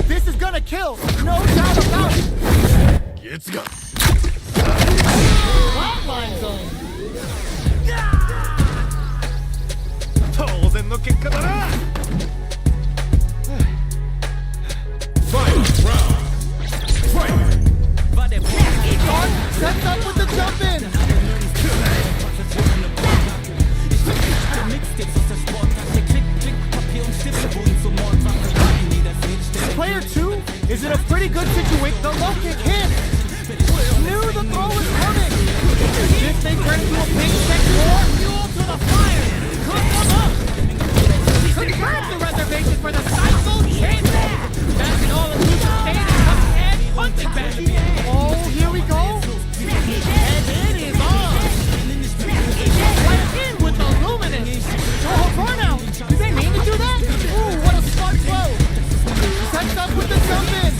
Speaker 3: This is gonna kill. No doubt about it.
Speaker 1: Gets got.
Speaker 3: Hotline zone.
Speaker 1: 当然の結果だな。Fight round. Fight.
Speaker 3: Start, sets up with the jump in. Player 2 is in a pretty good situation. The low kick hit. Knew the throw was coming. This may turn into a big check. More fuel to the fire. Cook them up. Confirm the reservation for the cycle chamber. That's an all-inclusive stand and punching bag. Oh, here we go. And it is on. Right in with the luminous. Oh, burnout. Did they mean to do that? Ooh, what a smart throw. Sets up with the jump in.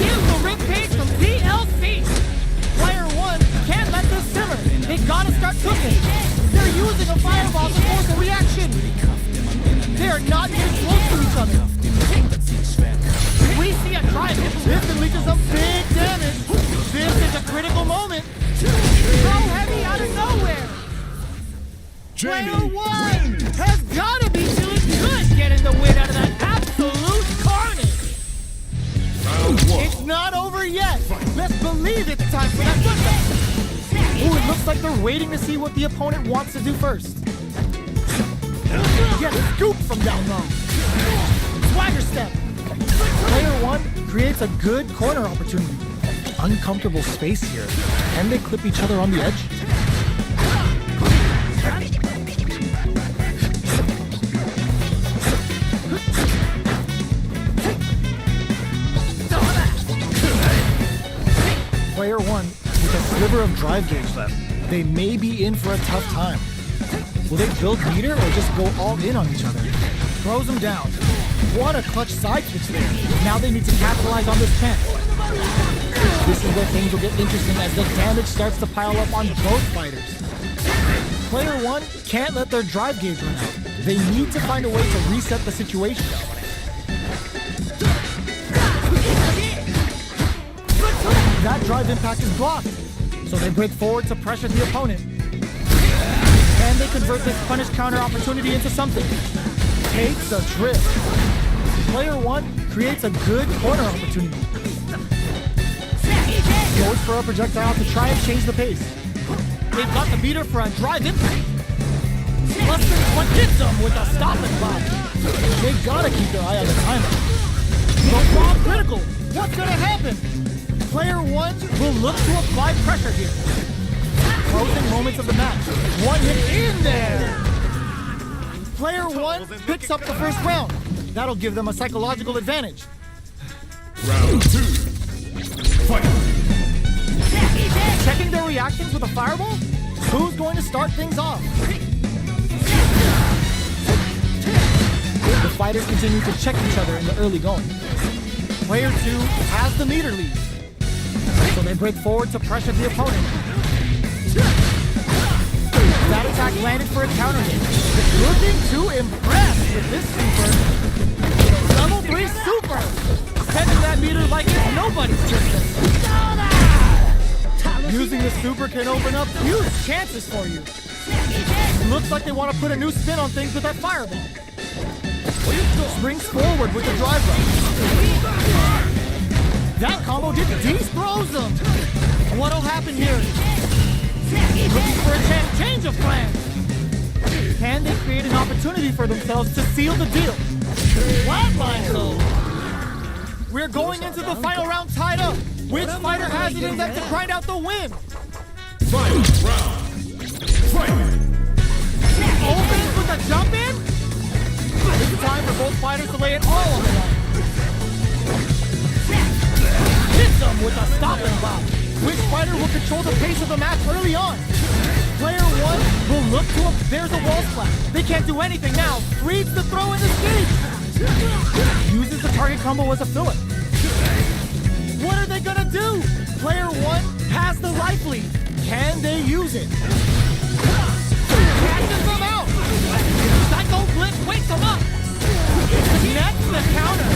Speaker 3: Here's the ring page from DLC. Player 1 can't let this simmer. They gotta start cooking. They're using a fireball to force a reaction. They are not getting close to each other. We see a drive. This can lead to some big damage. This is a critical moment. So heavy out of nowhere. Player 1 has gotta be doing good getting the win out of that absolute carnage.
Speaker 1: Round 1.
Speaker 3: It's not over yet. Let's believe it's time for that football. Ooh, it looks like they're waiting to see what the opponent wants to do first. Get scooped from down low. Swagger step. Player 1 creates a good corner opportunity. Uncomfortable space here. Can they clip each other on the edge? Player 1 with a sliver of drive gauge left. They may be in for a tough time. Will they build meter or just go all in on each other? Throws them down. What a clutch side switch there. Now they need to capitalize on this chance. This is where things will get interesting as the damage starts to pile up on both fighters. Player 1 can't let their drive gauge run out. They need to find a way to reset the situation. That drive impact is blocked, so they break forward to pressure the opponent. Can they convert this punish counter opportunity into something? Takes a trip. Player 1 creates a good corner opportunity. Goes for a projectile to try and change the pace. They've got the beater for a drive impact. Plus what gets them with a stop and block. They gotta keep their eye on the timer. But bomb critical. What's gonna happen? Player 1 will look to apply pressure here. Closing moments of the match. One hit in there. Player 1 picks up the first round. That'll give them a psychological advantage.
Speaker 1: Round 2. Fight.
Speaker 3: Checking their reactions with a fireball? Who's going to start things off? The fighters continue to check each other in the early going. Player 2 has the meter lead. So they break forward to pressure the opponent. That attack landed for a counter hit. Looking to impress with this super. Level 3 super!
Speaker 2: Spending that meter like it's nobody's business.
Speaker 3: Using the super can open up huge chances for you. Looks like they want to put a new spin on things with that fireball. Springs forward with the drive rush. That combo just de-throws them. What'll happen here? Looking for a change of plans. Can they create an opportunity for themselves to seal the deal? Flatline though. We're going into the final round tied up. Which fighter has it in them to grind out the win?
Speaker 1: Final round. Fight!
Speaker 3: Opens with a jump in? It's time for both fighters to lay it all on the line. Hits them with a stopping block. Which fighter will control the pace of the match early on? Player 1 will look to him. There's a wall splash. They can't do anything now. Reads the throw and escapes. Uses the target combo as a filler. What are they gonna do? Player 1 has the life lead. Can they use it? Catches them out.
Speaker 2: Psycho Blitz wakes them up.
Speaker 3: Next the counter.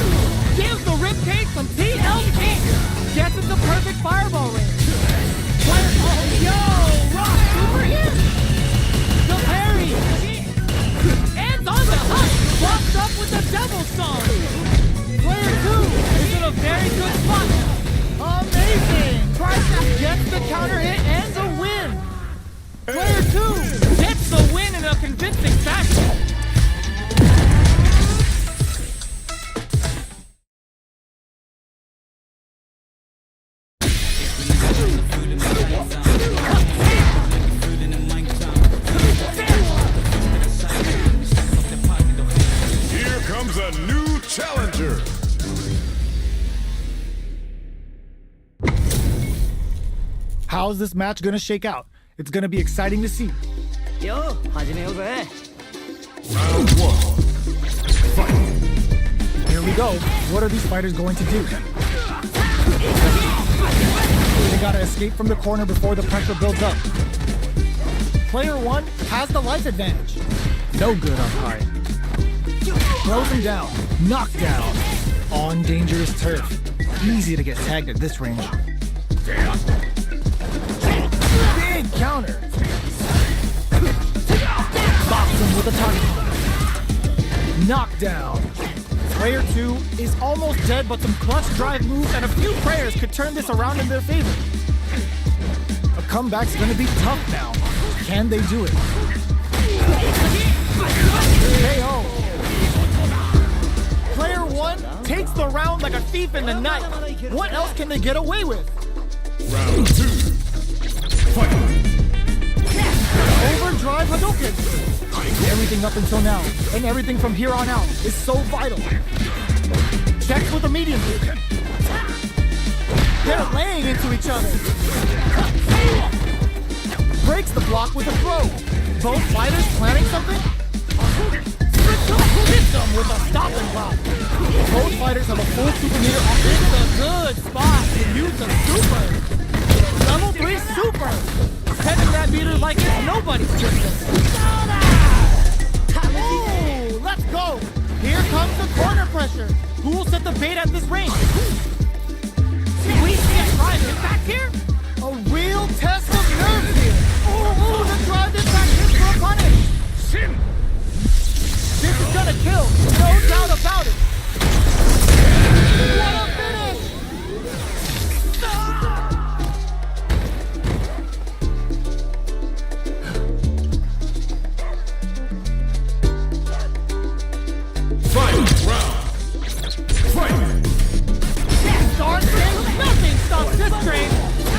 Speaker 2: Gives the ribcage some TLC.
Speaker 3: Gets into perfect fireball range.
Speaker 2: Yo, rock super hit.
Speaker 3: The parry.
Speaker 2: And on the hunt. Walks up with the devil song.
Speaker 3: Player 2
Speaker 2: Is in a very good spot.
Speaker 3: amazing. Gets the counter hit and a win. Player 2
Speaker 2: Gets the win in a convincing fashion.
Speaker 1: Here comes a new challenger.
Speaker 3: How's this match gonna shake out? It's gonna be exciting to see.
Speaker 4: よ始めようぜ
Speaker 1: Round 1. Fight!
Speaker 3: Here we go. What are these fighters going to do? They gotta escape from the corner before the pressure builds up. Player 1 has the life advantage. No good on Kai. Throws him down. Knockdown. On dangerous turf. Easy to get tagged at this range. Big counter. Bops him with a target. Knockdown. Player 2 is almost dead, but some clutch drive moves and a few prayers could turn this around in their favor. A comeback's gonna be tough now. Can they do it? KO. Player 1 takes the round like a thief in the night. What else can they get away with?
Speaker 1: Round 2. Fight!
Speaker 3: Overdrive Hadouken. Everything up until now, and everything from here on out, is so vital. Checks with a medium kick. They're laying into each other. Breaks the block with a throw. Both fighters planning something? Hits them with a stopping block. Both fighters have a full super meter off.
Speaker 2: It's a good spot to use the super.
Speaker 3: Level 3 super.
Speaker 2: Spending that meter like it's nobody's business.
Speaker 3: Ooh, let's go. Here comes the corner pressure. Who will set the bait at this range?
Speaker 2: We can't drive impact here?
Speaker 3: A real test of nerves here. Ooh, the drive impact hits for a punish. This is gonna kill, no doubt about it. What a finish!
Speaker 1: Final round. Fight!
Speaker 3: Darn thing, nothing stops this train.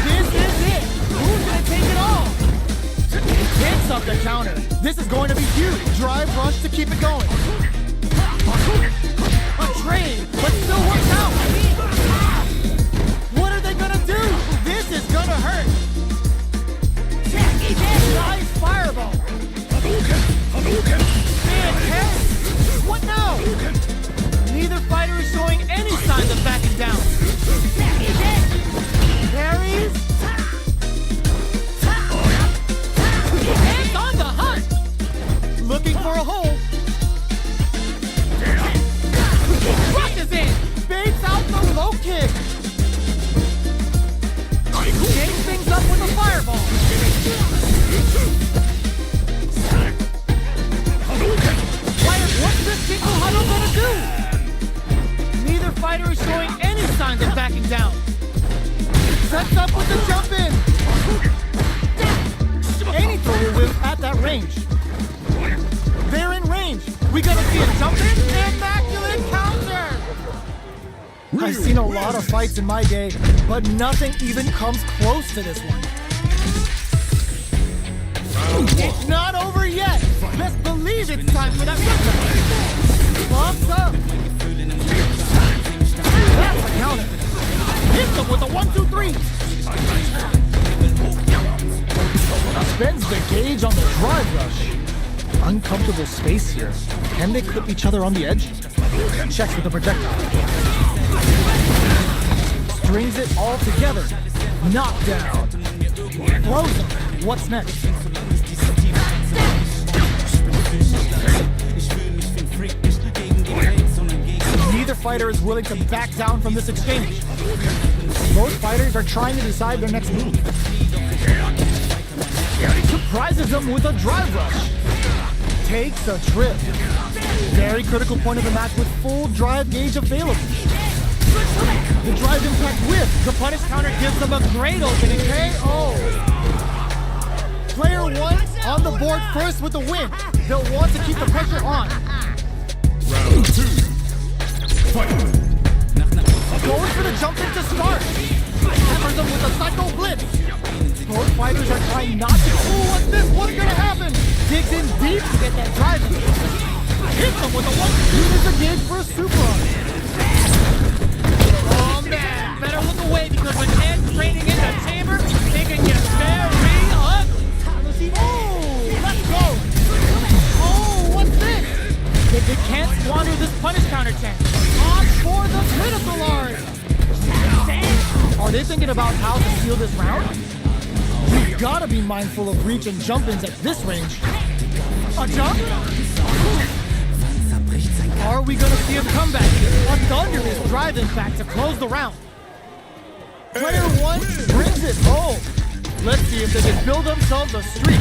Speaker 3: This is it. Who's gonna take it all? Picks up the counter. This is going to be huge. Drive rush to keep it going. A trade, but still works out. What are they gonna do? This is gonna hurt. Nice fireball. Fantastic. What now? Neither fighter is showing any signs of backing down. I've seen a lot of fights in my day, but nothing even comes close to this one. It's not over yet. Best believe it's time for that rip. Bumps up. That's a counter. Hits them with a 1-2-3. Spends the gauge on the drive rush. Uncomfortable space here. Can they clip each other on the edge? Checks with the projectile. Strings it all together. Knockdown. Throws him. What's next? Neither fighter is willing to back down from this exchange. Both fighters are trying to decide their next move. Surprises them with a drive rush. Takes a trip. Very critical point of the match with full drive gauge available. The drive impact whiff. The punish counter gives them a great opening KO. Player one on the board first with the win. They'll want to keep the pressure on.
Speaker 1: Round 2. Fight.
Speaker 3: Goes for the jump in to start. Hammers them with a psycho blitz. Both fighters are trying not to. Ooh, what's this? What's gonna happen? Digs in deep to get that drive. Hits them with a 1. Uses a gauge for a super arm.
Speaker 2: Oh man, better look away because when Ed's training in the chamber, they can get very ugly.
Speaker 3: Oh, let's go. Oh, what's this?
Speaker 2: They can't squander this punish counter chance.
Speaker 3: On for the critical art. Are they thinking about how to steal this round? We've got to be mindful of reach and jump-ins at this range. A jump? Are we going to see a comeback? A thunderous drive impact to close the round. Player one brings it home. Let's see if they can build themselves a streak.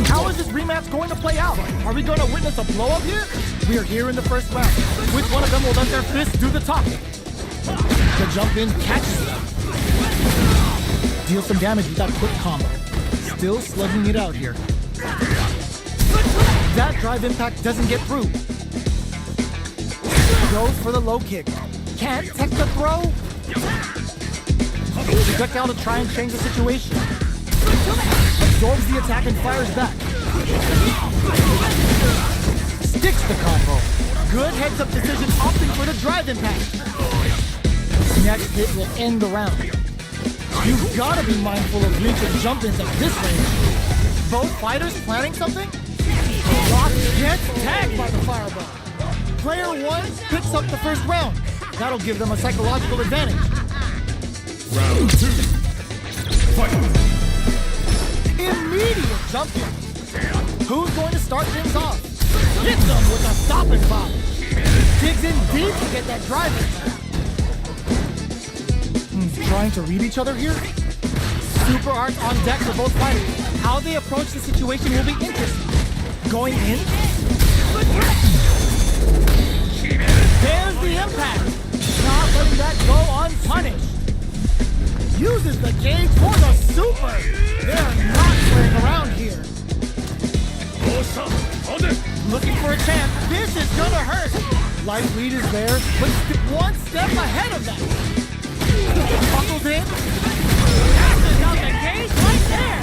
Speaker 3: How is this rematch going to play out? Are we going to witness a blow-up here? We are here in the first round. Which one of them will let their fists do the talking? The jump in catches them. Deal some damage with that quick combo. Still slugging it out here. That drive impact doesn't get through. Goes for the low kick. Can't tech the throw. Projectile to try and change the situation. Absorbs the attack and fires back. Sticks the combo. Good heads-up decision opting for the drive impact. Next hit will end the round. You've got to be mindful of reach and jump-ins at this range. Both fighters planning something? Rock gets tagged by the fireball. Player one picks up the first round. That'll give them a psychological advantage.
Speaker 1: Round 2. Fight.
Speaker 3: Immediate jump in. Who's going to start things off? Hits them with a stopping bomb. Digs in deep to get that drive in. Trying to read each other here? Super arts on deck for both fighters. How they approach the situation will be interesting. Going in? There's the impact. Not letting that go unpunished. Uses the gauge for the super. They're not playing around here. Looking for a chance. This is gonna hurt. Light lead is there, but one step ahead of that. Buckles in.
Speaker 2: Passes out the cage right there.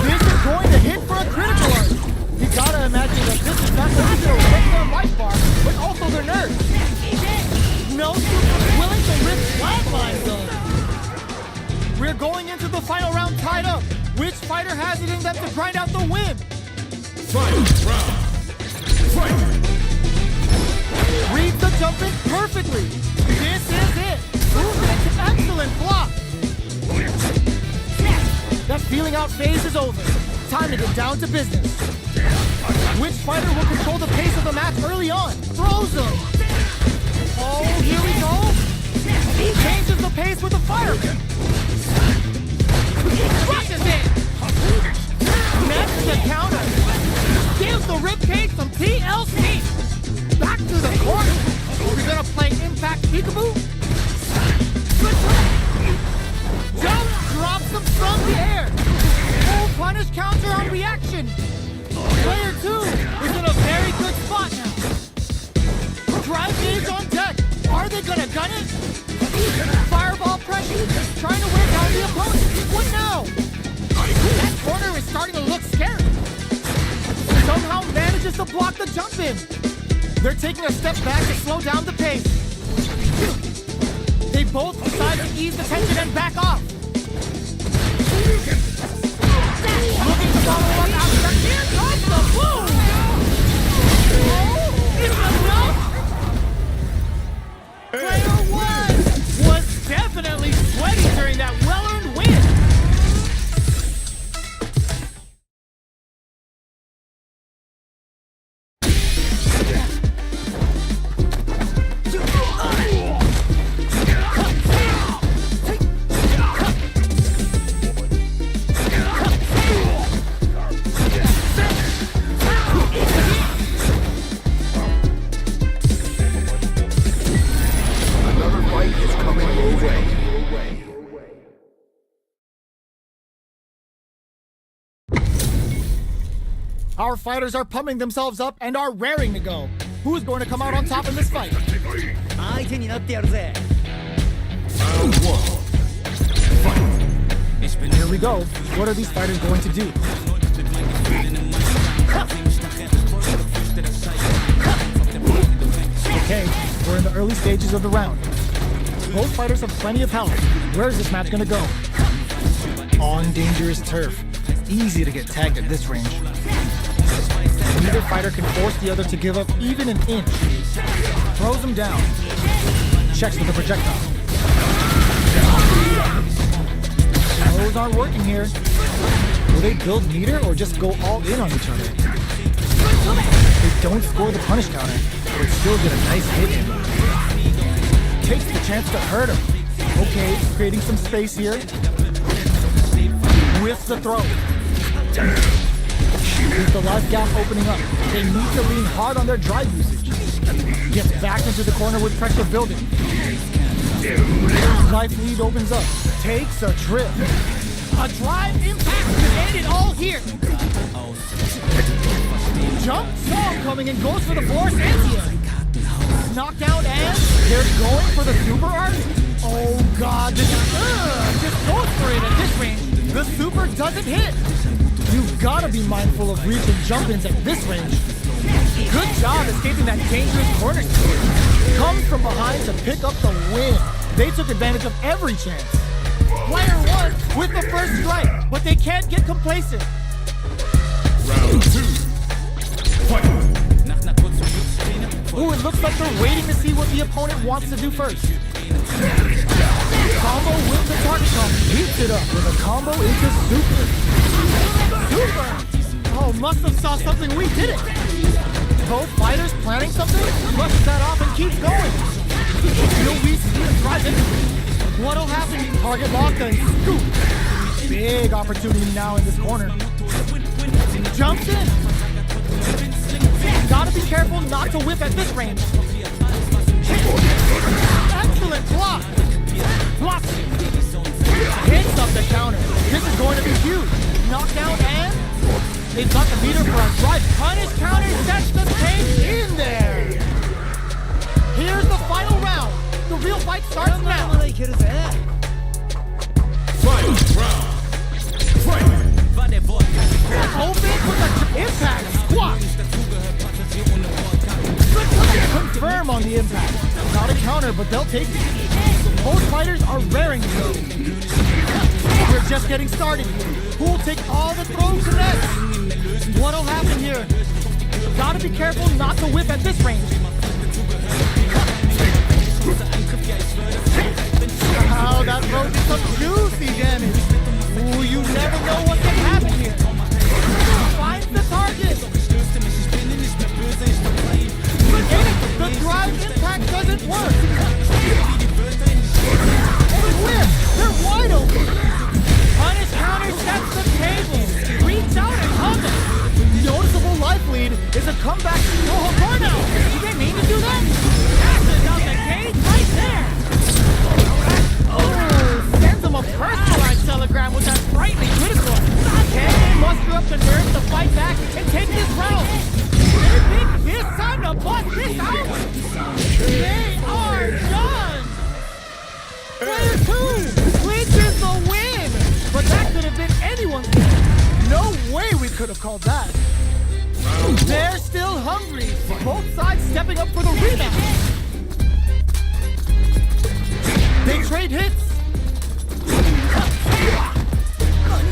Speaker 3: This is going to hit for a critical art. You gotta imagine that this is not only their regular life bar, but also their nerves. No super willing to risk flatline zone. We're going into the final round tied up. Which fighter has it in them to grind out the win?
Speaker 1: Final round. Fight.
Speaker 3: Reads the jump in perfectly. This is it. Movement, excellent block. That feeling out phase is over. Time to get down to business. Which fighter will control the pace of the match early on? Throws them. Oh, here we go. He changes the pace with a fire.
Speaker 2: Crushes it.
Speaker 3: Next the counter. Gives the ribcage some TLC. Back to the corner. Are we gonna play impact peekaboo? Jump drops them from the air. Full punish counter on reaction. Player two is in a very good spot now. done it? Fireball pressure, trying to wear down the opponent. What now? That corner is starting to look scary. Somehow manages to block the jump in. They're taking a step back to slow down the pace. They both decide to ease the tension and back off. Looking to follow up after. Here comes the boom! Is it enough? Player one was definitely sweating during that well-earned win. Our fighters are pumping themselves up and are raring to go. Who's going to come out on top in this fight?
Speaker 4: 相手になってやるぜ。
Speaker 3: Here we go. What are these fighters going to do? Okay, we're in the early stages of the round. Both fighters have plenty of health. Where is this match going to go? On dangerous turf. Easy to get tagged at this range. Neither fighter can force the other to give up even an inch. Throws him down. Checks with the projectile. Those aren't working here. Will they build meter or just go all in on each other? They don't score the punish counter, but still get a nice hit in. Takes the chance to hurt him. Okay, creating some space here. Whiffs the throw. With the life gap opening up, they need to lean hard on their drive usage. Gets back into the corner with pressure building. Life lead opens up. Takes a trip. A drive impact to end it all here. Jump song coming and goes for the floor Santia. Knockdown and they're going for the super art? Oh god, this is just goes for it at this range. The super doesn't hit. You've got to be mindful of reach and jump-ins at this range. Good job escaping that dangerous corner spin. Comes from behind to pick up the win. They took advantage of every chance. Player one with the first strike, but they can't get complacent.
Speaker 1: Round two. Fight.
Speaker 3: Ooh, it looks like they're waiting to see what the opponent wants to do first. Combo with the target combo. Heats it up with a combo into super. Super! Oh, must have saw something we didn't. Both fighters planning something? Flushes that off and keeps going. Will we see a drive in? What'll happen? Target locked and scoop. Big opportunity now in this corner. Jumps in. Gotta be careful not to whip at this range. Excellent block. Block. Hits up the counter. This is going to be huge. Knockdown and they've got the meter for a drive. Punish counter sets the pace in there. Here's the final round. The real fight starts now.
Speaker 1: Final round. Fight.
Speaker 3: Open with an impact squat. Confirm on the impact. Not a counter, but they'll take it. Both fighters are raring to go. We're just getting started here. Who'll take all the throw connects? What'll happen here? Gotta be careful not to whip at this range. Wow, that throw did some juicy damage. Ooh, you never know what can happen here. Finds the target. The drive impact doesn't work. They whip. They're wide open. Punish counter sets the table. Reach out and hug him. Noticeable life lead is a comeback. Oh, Corno! Did they mean to do that? Passes out the gate right there. Oh, sends him a personalized telegram with that frightening critical. Can they muster up the nerve to fight back and take this round? They think this time to bust this out. They are done. have called that. They're still hungry. Both sides stepping up for the rematch. They trade hits.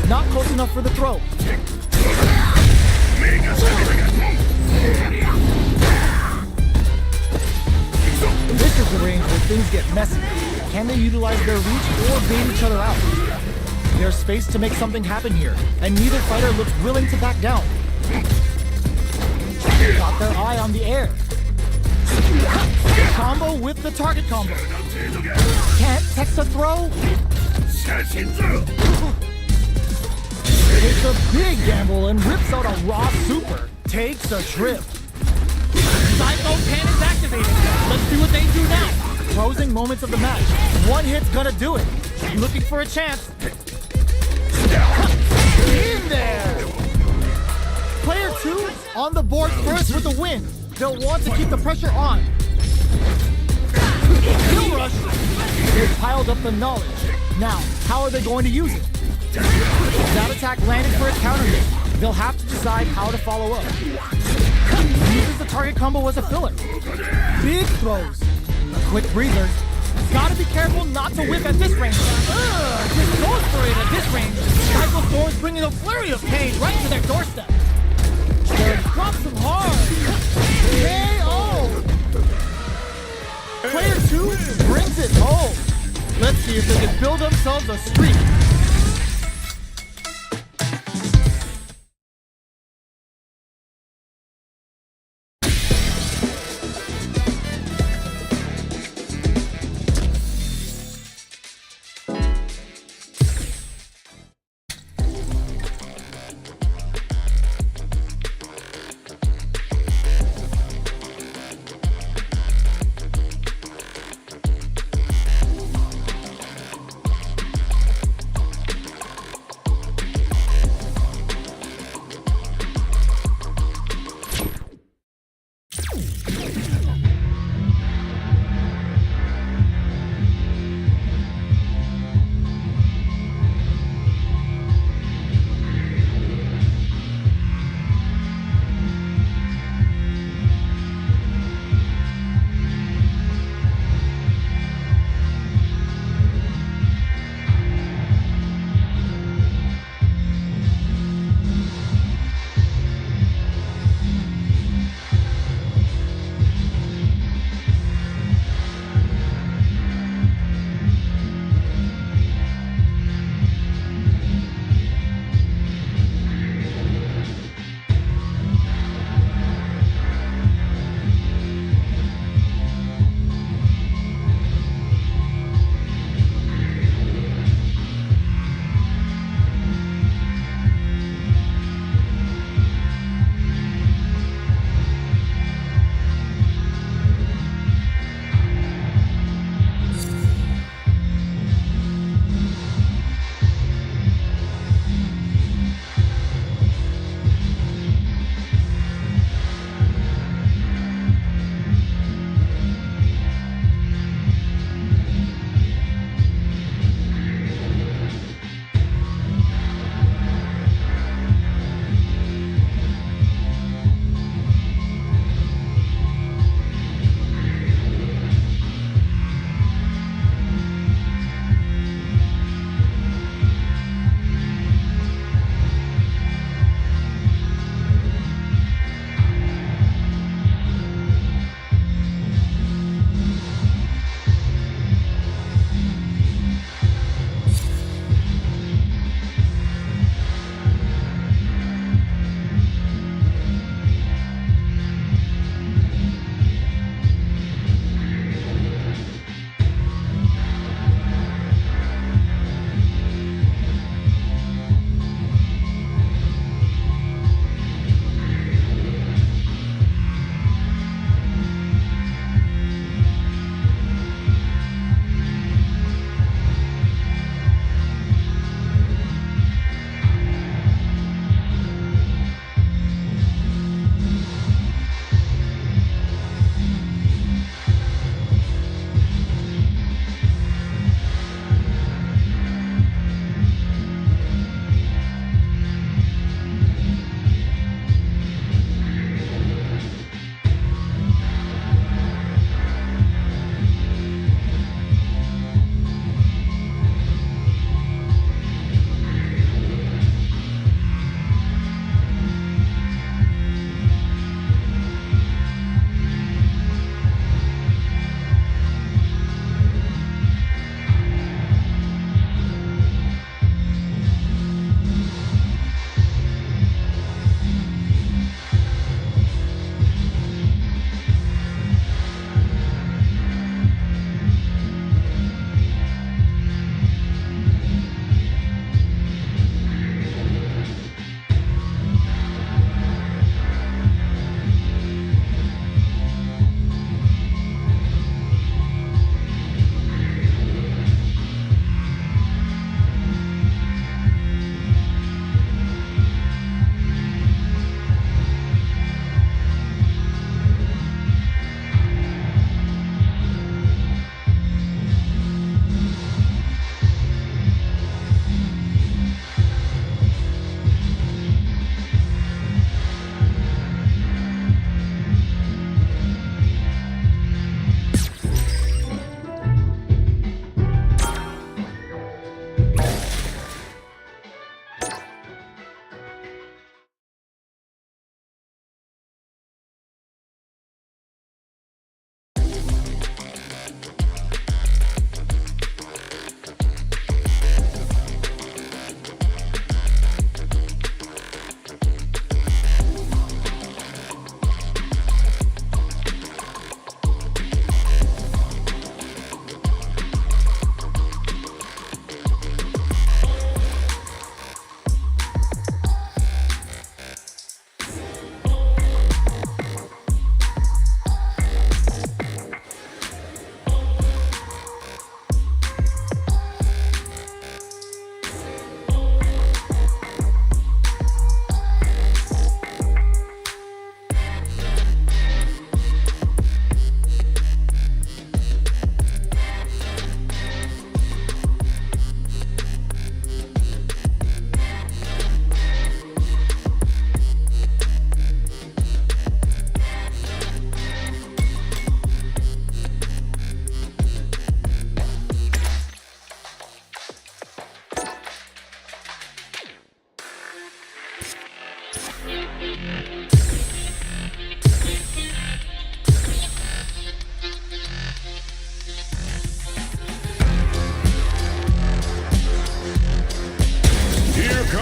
Speaker 3: Not close enough for the throw. This is the range where things get messy. Can they utilize their reach or bait each other out? There's space to make something happen here, and neither fighter looks willing to back down. Got their eye on the air. Combo with the target combo. Can't text a throw. Takes a big gamble and rips out a raw super. Takes a trip.
Speaker 2: Psycho Pan is activated. Let's see what they do now.
Speaker 3: Closing moments of the match. One hit's gonna do it. Looking for a chance. In there! Player 2 on the board first with the win. They'll want to keep the pressure on. Kill rush. They've piled up the knowledge. Now, how are they going to use it? That attack landed for a counter hit. They'll have to decide how to follow up. Uses the target combo as a filler. Big throws. Quick breathers. Gotta be careful not to whip at this range.
Speaker 2: Just goes for it at this range.
Speaker 3: Cycle Storm's bringing a flurry of pain right to their doorstep. They're drops them hard. KO! Player 2 brings it home. Let's see if they can build themselves a streak.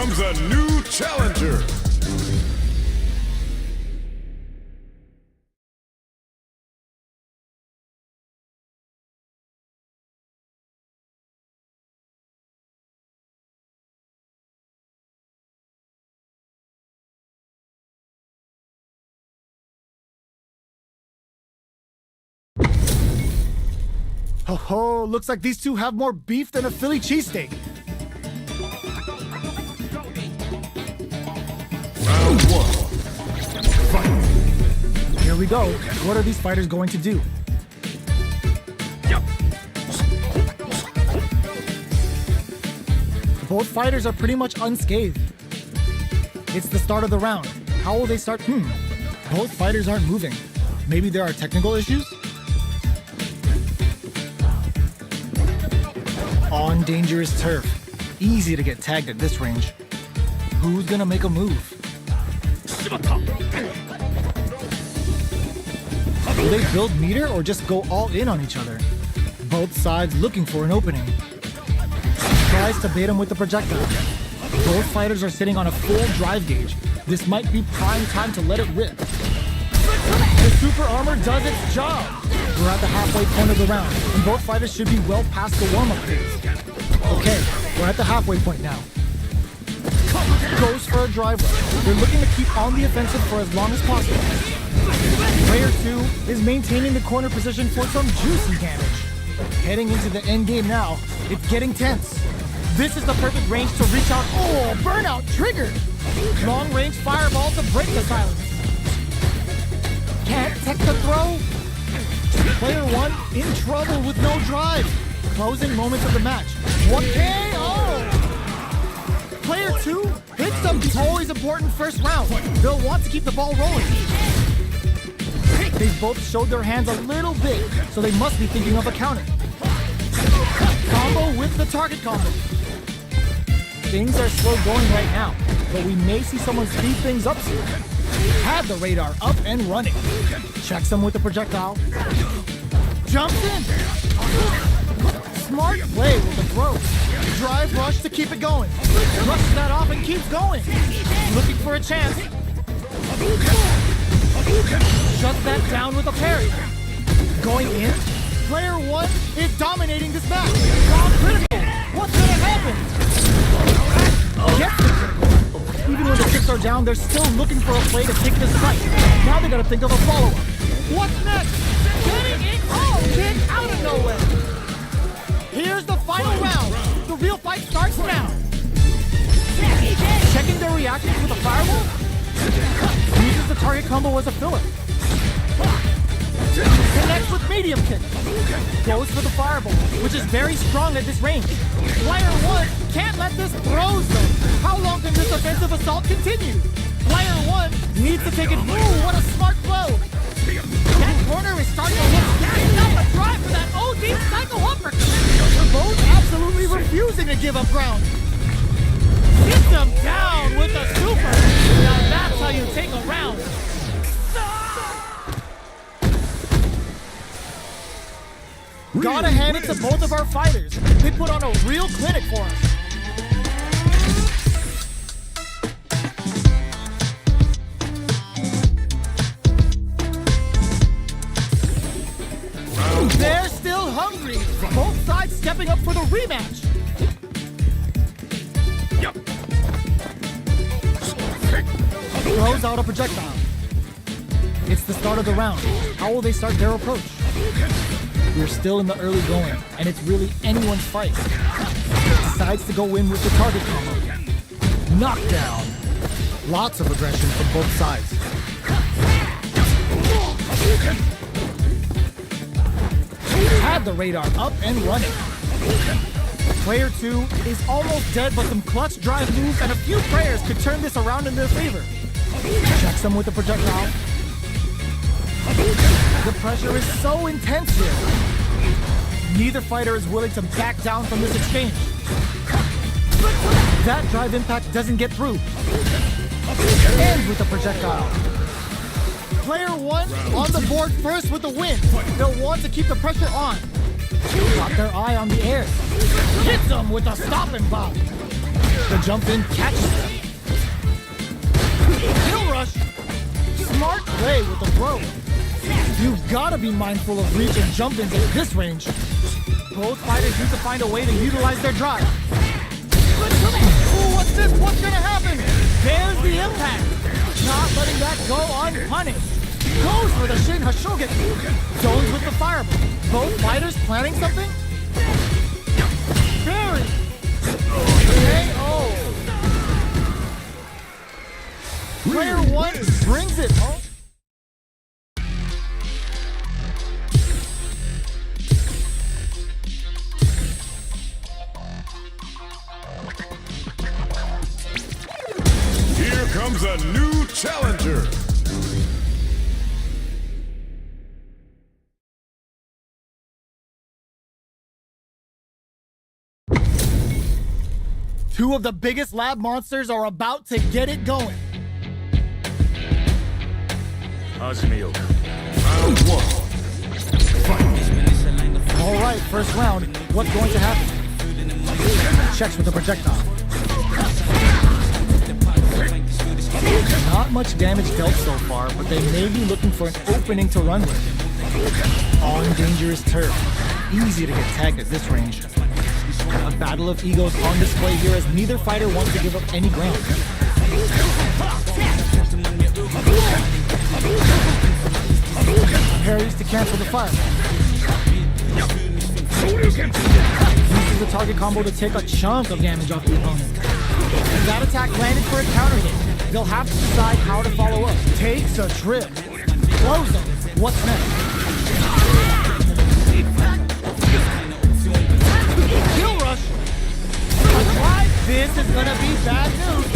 Speaker 1: comes a new challenger.
Speaker 3: Oh, looks like these two have more beef than a Philly cheesesteak.
Speaker 1: Round one. Fight.
Speaker 3: Here we go. What are these fighters going to do? Both fighters are pretty much unscathed. It's the start of the round. How will they start? Both fighters aren't moving. Maybe there are technical issues? On dangerous turf. Easy to get tagged at this range. Who's gonna make a move? Will they build meter or just go all in on each other? Both sides looking for an opening. Tries to bait him with the projectile. Both fighters are sitting on a full drive gauge. This might be prime time to let it rip. The super armor does its job. We're at the halfway point of the round, and both fighters should be well past the warm-up phase. Okay, we're at the halfway point now. Goes for a drive rush. They're looking to keep on the offensive for as long as possible. Player 2 is maintaining the corner position for some juicy damage. Heading into the end game now, it's getting tense. This is the perfect range to reach out. Oh, burnout triggered! Long-range fireball to break the silence. Can't tech the throw. Player 1 in trouble with no drive. Closing moments of the match. 1K! Oh! Player 2 hits some always important first round. They'll want to keep the ball rolling. They've both showed their hands a little bit, so they must be thinking of a counter. Combo with the target combo. Things are slow going right now, but we may see someone speed things up soon. Had the radar up and running. Checks him with the projectile. Jumps in. Smart play with the throw. Drive rush to keep it going. Brushes that off and keeps going. Looking for a chance. Shuts that down with a parry. Going in. Player 1 is dominating this match. Critical. What's gonna happen? Gets the critical. Even when the chips are down, they're still looking for a play to take this fight. Now they gotta think of a follow-up. What's next? Getting it. Oh, kick out of nowhere. Here's the final round. The real fight starts now. Checking their reactions with a fireball. Uses the target combo as a filler. Connects with medium kick. Goes for the fireball, which is very strong at this range. Player 1 can't let this throw zone. How long can this offensive assault continue? Player 1 needs to take it. Ooh, what a smart blow. That corner is starting to hit. Gassing up a drive for that OD psycho uppercut. They're both absolutely refusing to give up ground. Gets them down with a super. Now that's how you take a round. Gotta hand it to both of our fighters. They put on a real clinic for us. They're still hungry. Both sides stepping up for the rematch. Throws out a projectile. It's the start of the round. How will they start their approach? We're still in the early going, and it's really anyone's fight. Decides to go in with the target combo. Knockdown. Lots of aggression from both sides. Had the radar up and running. Player 2 is almost dead, but some clutch drive moves and a few prayers could turn this around in their favor. Checks them with the projectile. The pressure is so intense here. Neither fighter is willing to back down from this exchange. That drive impact doesn't get through. Ends with a projectile. Player 1 on the board first with the win. They'll want to keep the pressure on. Got their eye on the air. Hits them with a stop and bop. The jump in catches them. Kill rush. Smart play with the throw. You've got to be mindful of reach and jump ins at this range. Both fighters need to find a way to utilize their drive. Ooh, what's this? What's gonna happen? There's the impact. Not letting that go unpunished. Goes for the Shin Hashogen. Zones with the fireball. Both fighters planning something? Very. KO. Player 1 brings it home.
Speaker 1: Here comes a new challenger.
Speaker 3: Two of the biggest lab monsters are about to get it going.
Speaker 1: 始めようか。Round 1.
Speaker 3: All right, first round. What's going to happen? Checks with the projectile. Not much damage dealt so far, but they may be looking for an opening to run with. On dangerous turf. Easy to get tagged at this range. A battle of egos on display here as neither fighter wants to give up any ground. Parries to cancel the fire. Uses the target combo to take a chunk of damage off the opponent. That attack landed for a counter hit. They'll have to decide how to follow up. Takes a trip. Close them. What's next? Kill rush. This is gonna be bad news.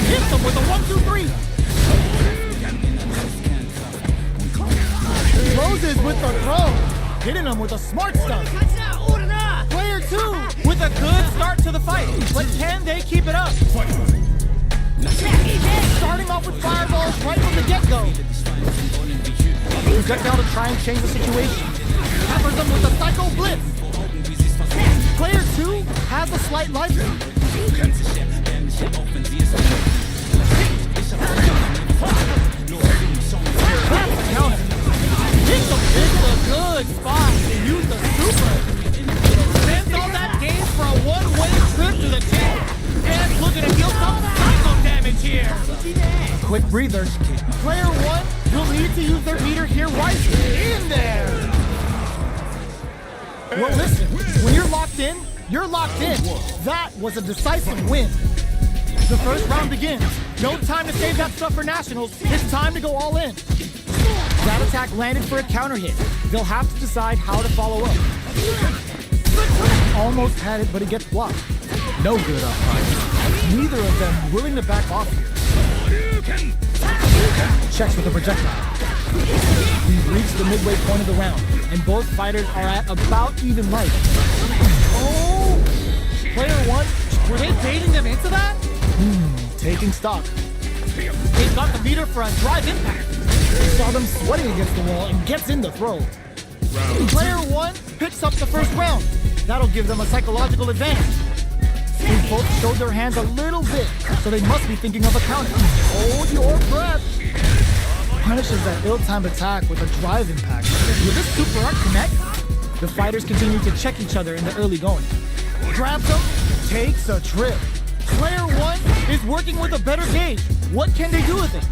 Speaker 3: Hit them with a 1-2-3. Closes with the throw. Hitting them with a smart stuff. Player 2 with a good start to the fight, but can they keep it up? Starting off with fireballs right from the get-go. Projectile to try and change the situation. Peppers them with a Psycho Blitz. Player 2 has a slight life lead. That's a counter. It's a good spot to use the super. Sends all that game for a one-way trip to the tail. And looking to deal some psycho damage here. Quick breather. Player 1 will need to use their meter here wisely. In there. Well, listen, when you're locked in, you're locked in. That was a decisive win. The first round begins. No time to save that stuff for nationals. It's time to go all in. That attack landed for a counter hit. They'll have to decide how to follow up. Almost had it, but it gets blocked. No good up front. Neither of them willing to back off here. Checks with the projectile. We've reached the midway point of the round, and both fighters are at about even life. Oh! Player 1, were they baiting them into that? Taking stock. They've got the meter for a drive impact. Saw them sweating against the wall and gets in the throw. Player 1 picks up the first round. That'll give them a psychological advantage. They both showed their hands a little bit, so they must be thinking of a counter. Hold your breath. Punishes that ill-timed attack with a drive impact. Will this super art connect? The fighters continue to check each other in the early going. Grabs them, takes a trip. Player 1 is working with a better gauge. What can they do with it?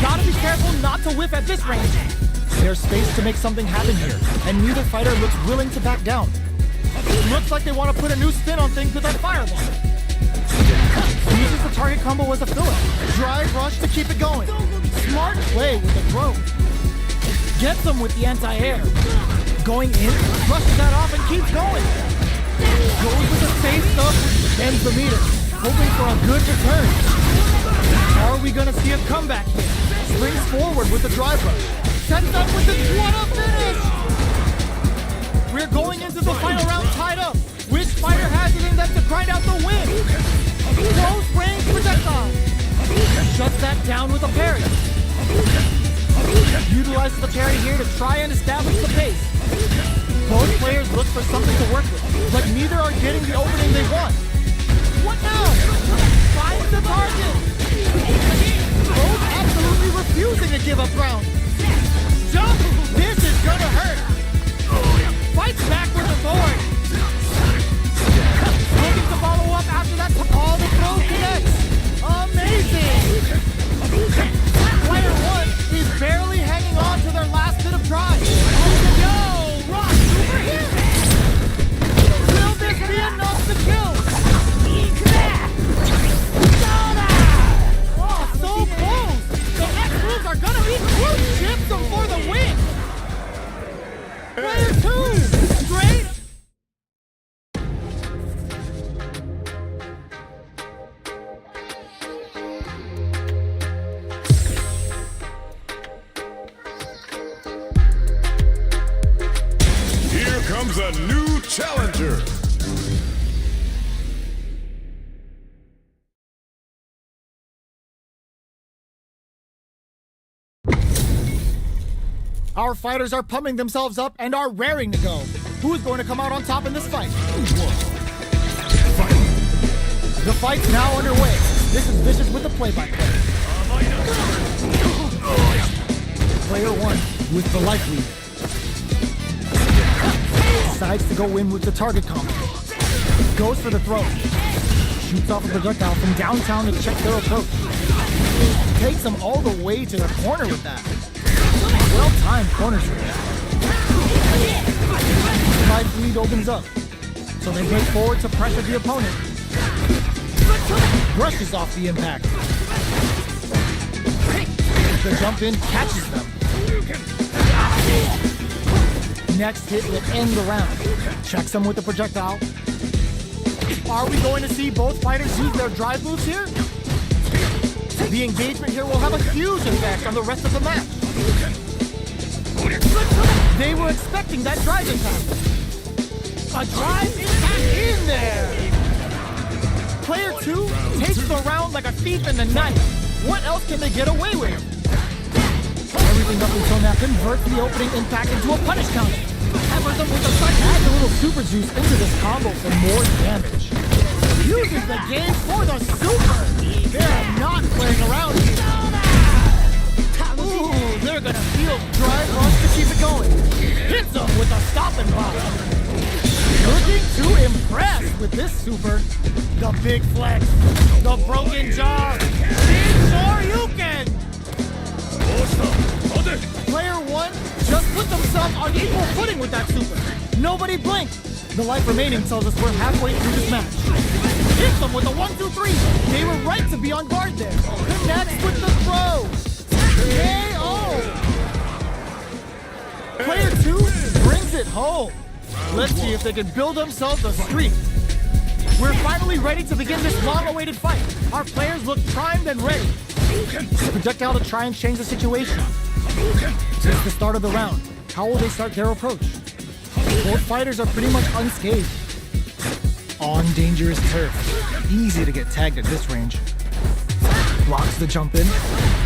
Speaker 3: Gotta be careful not to whiff at this range. There's space to make something happen here, and neither fighter looks willing to back down. Looks like they want to put a new spin on things with that fireball. Uses the target combo as a filler. Drive rush to keep it going. Smart play with the throw. Gets them with the anti-air. Going in, brushes that off and keeps going. Goes with the safe stuff, ends the meter. Hoping for a good return. Are we gonna see a comeback here? Springs forward with the drive rush. Sets up with the what a finish! We're going into the final round tied up. Which fighter has it in them to grind out the win? Close range projectile. Shuts that down with a parry. Utilizes the parry here to try and establish the pace. Both players look for something to work with, but neither are getting the opening they want. What now? Finds the target. Both absolutely refusing to give up ground. Jump! This is gonna hurt. Fights back with the sword. Looking to follow up after that. All the throws connects. Amazing! Player 1 is barely hanging on to their last bit of drive. Yo! Rock, over here! Will this be enough to kill? Oh, so close! The next moves are gonna be cruise chips for the win! Player 2! Straight!
Speaker 1: Here comes a new challenger.
Speaker 3: Our fighters are pumping themselves up and are raring to go. Who is going to come out on top in this fight? The fight's now underway. This is Vicious with the play-by-play. Player 1 with the life lead. Decides to go in with the target combo. Goes for the throw. Shoots off a projectile from downtown to check their approach. Takes them all the way to the corner with that. Well-timed corner switch. Life lead opens up. So they break forward to pressure the opponent. Brushes off the impact. The jump in catches them. Next hit will end the round. Checks them with the projectile. Are we going to see both fighters use their drive moves here? The engagement here will have a huge effect on the rest of the match. They were expecting that drive impact. A drive impact in there! Player 2 takes the round like a thief in the night. What else can they get away with? Everything up until now converts the opening impact into a punish counter. Hammers them with a sudden. Adds a little super juice into this combo for more damage. Uses the game for the super. They're not playing around here. Ooh, they're gonna feel drive rush to keep it going. Hits them with a stopping block. Looking to impress with this super. The big flex. The broken jaw. Big Shoryuken. Player 1 just put themselves on equal footing with that super. Nobody blinked. The life remaining tells us we're halfway through this match. Hits them with a 1-2-3. They were right to be on guard there. Connects with the throw. KO. Player 2 brings it home. Let's see if they can build themselves a streak. We're finally ready to begin this long-awaited fight. Our players look primed and ready. Projectile to try and change the situation. Since the start of the round, how will they start their approach? Both fighters are pretty much unscathed. On dangerous turf. Easy to get tagged at this range. Blocks the jump in.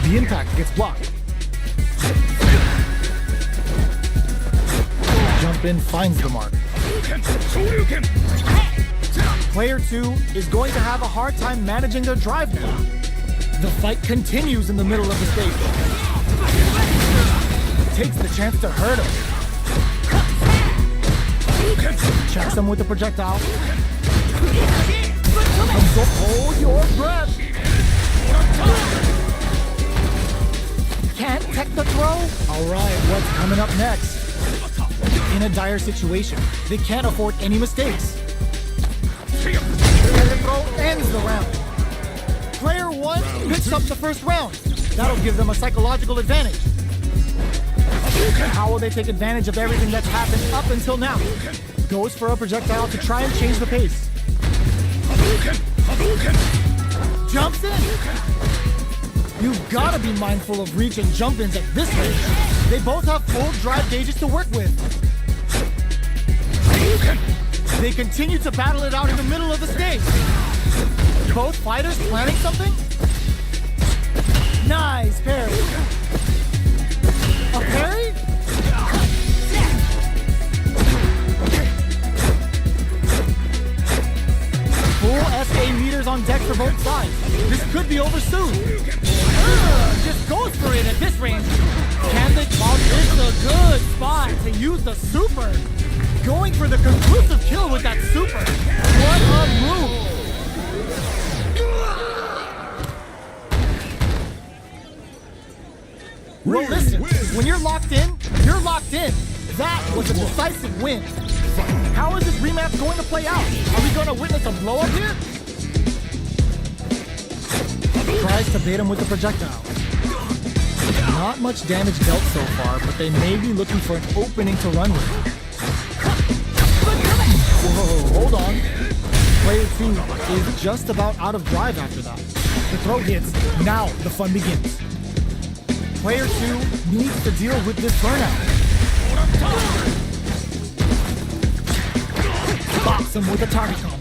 Speaker 3: The impact gets blocked. Jump in finds the mark. Player 2 is going to have a hard time managing their drive now. The fight continues in the middle of the stage. Takes the chance to hurt him. Checks him with the projectile. So hold your breath. Can't tech the throw? Alright, what's coming up next? In a dire situation, they can't afford any mistakes. The throw ends the round. Player 1 picks up the first round. That'll give them a psychological advantage. How will they take advantage of everything that's happened up until now? Goes for a projectile to try and change the pace. Jumps in. You've got to be mindful of reach and jump-ins at this range. They both have full drive gauges to work with. They continue to battle it out in the middle of the stage. Both fighters planning something? Nice parry. A parry? Full SA meters for both sides. This could be over soon.
Speaker 2: Just goes for it at this range. Can they call this a good spot to use the super?
Speaker 3: Going for the conclusive kill with that super. What a move. Well, listen, when you're locked in, you're locked in. That was a decisive win. How is this rematch going to play out? Are we going to witness a blow-up here? Tries to bait him with the projectile. Not much damage dealt so far, but they may be looking for an opening to run with. Whoa, hold on. Player 2 is just about out of drive after that. The throw hits, now the fun begins. Player 2 needs to deal with this burnout. Box him with a target combo.